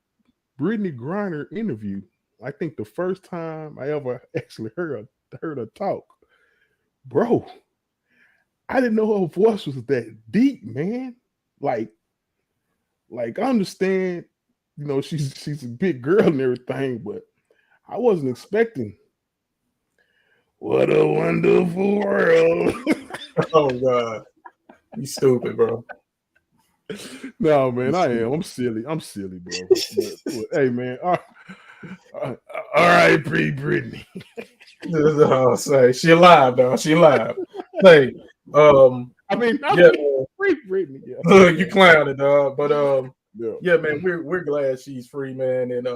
Brittany Griner interview. I think the first time I ever actually heard her talk, bro. I didn't know her voice was that deep, man. Like I understand, she's a big girl and everything, but I wasn't expecting. What a wonderful world. Oh God. You stupid, bro. No, man, I am. I'm silly, bro. But, hey, man. All right, Brittany. Say she alive, dog. She alive. Hey, free Brittany. Yeah. You clowning, dog. But yeah, man, we're glad she's free, man. And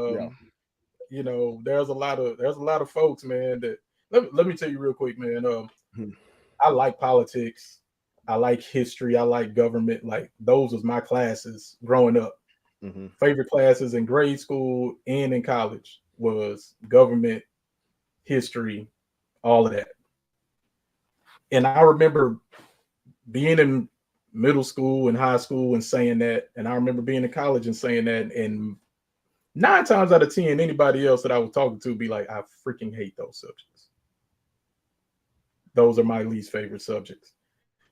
there's a lot of folks, man, that let me tell you real quick, man. I like politics. I like history. I like government. Like, those was my classes growing up. Mm-hmm. Favorite classes in grade school and in college was government, history, all of that. And I remember being in middle school and high school and saying that. And I remember being in college and saying that. And 9 times out of 10, anybody else that I was talking to be like, I freaking hate those subjects. Those are my least favorite subjects.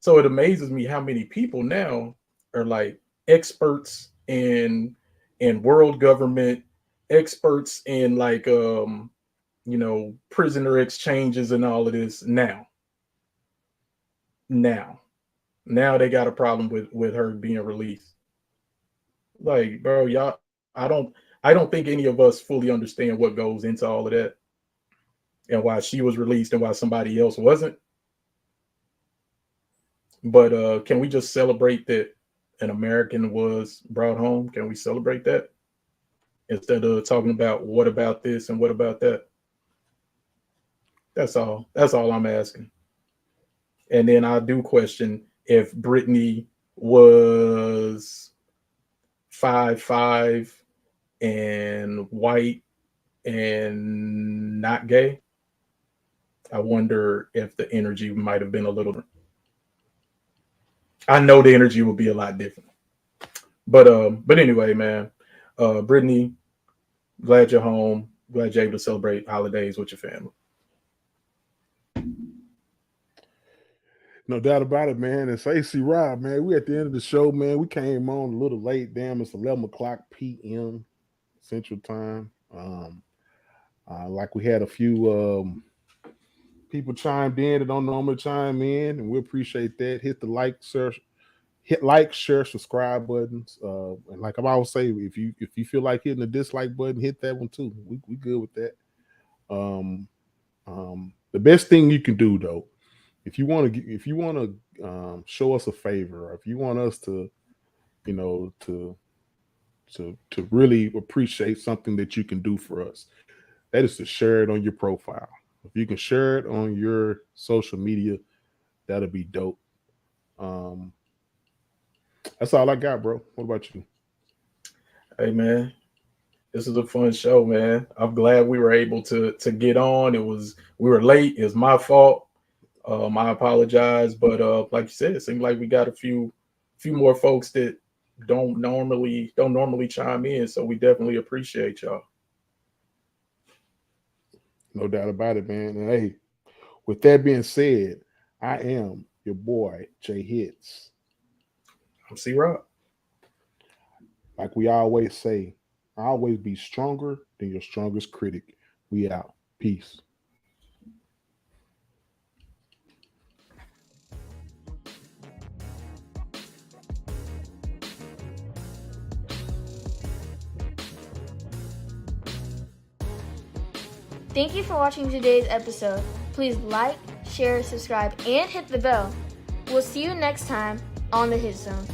So it amazes me how many people now are like experts in world government, experts in like prisoner exchanges and all of this now. Now they got a problem with her being released. Like, bro, y'all, I don't think any of us fully understand what goes into all of that and why she was released and why somebody else wasn't. But can we just celebrate that an American was brought home? Can we celebrate that instead of talking about what about this and what about that? That's all. That's all I'm asking. And then I do question if Britney was 5'5" and white and not gay. I wonder if the energy might have been a little different. I know the energy will be a lot different. But anyway, man, Britney, Glad you're home. Glad you're able to celebrate holidays with your family. No doubt about it, man. It's AC Rob, man. We at the end of the show, man. We came on a little late. Damn, it's 11 o'clock p.m. Central Time. Like we had a few people chimed in that don't normally chime in, and we appreciate that. Hit the like, share, subscribe buttons. And like I always say, if you feel like hitting the dislike button, hit that one too. We good with that. The best thing you can do though, if you want to show us a favor, or if you want us to, to really appreciate something that you can do for us, that is to share it on your profile. If you can share it on your social media, that'll be dope. That's all I got, bro. What about you? Hey man, this is a fun show, man. I'm glad we were able to get on. We were late. It's my fault. I apologize, but like you said, it seemed like we got a few more folks that don't normally chime in. So we definitely appreciate y'all. No doubt about it, man. And hey, with that being said, I am your boy, Jay Hits. I'm C-Rob. Like we always say, always be stronger than your strongest critic. We out. Peace. Thank you for watching today's episode. Please like, share, subscribe, and hit the bell. We'll see you next time on the Hit Zone.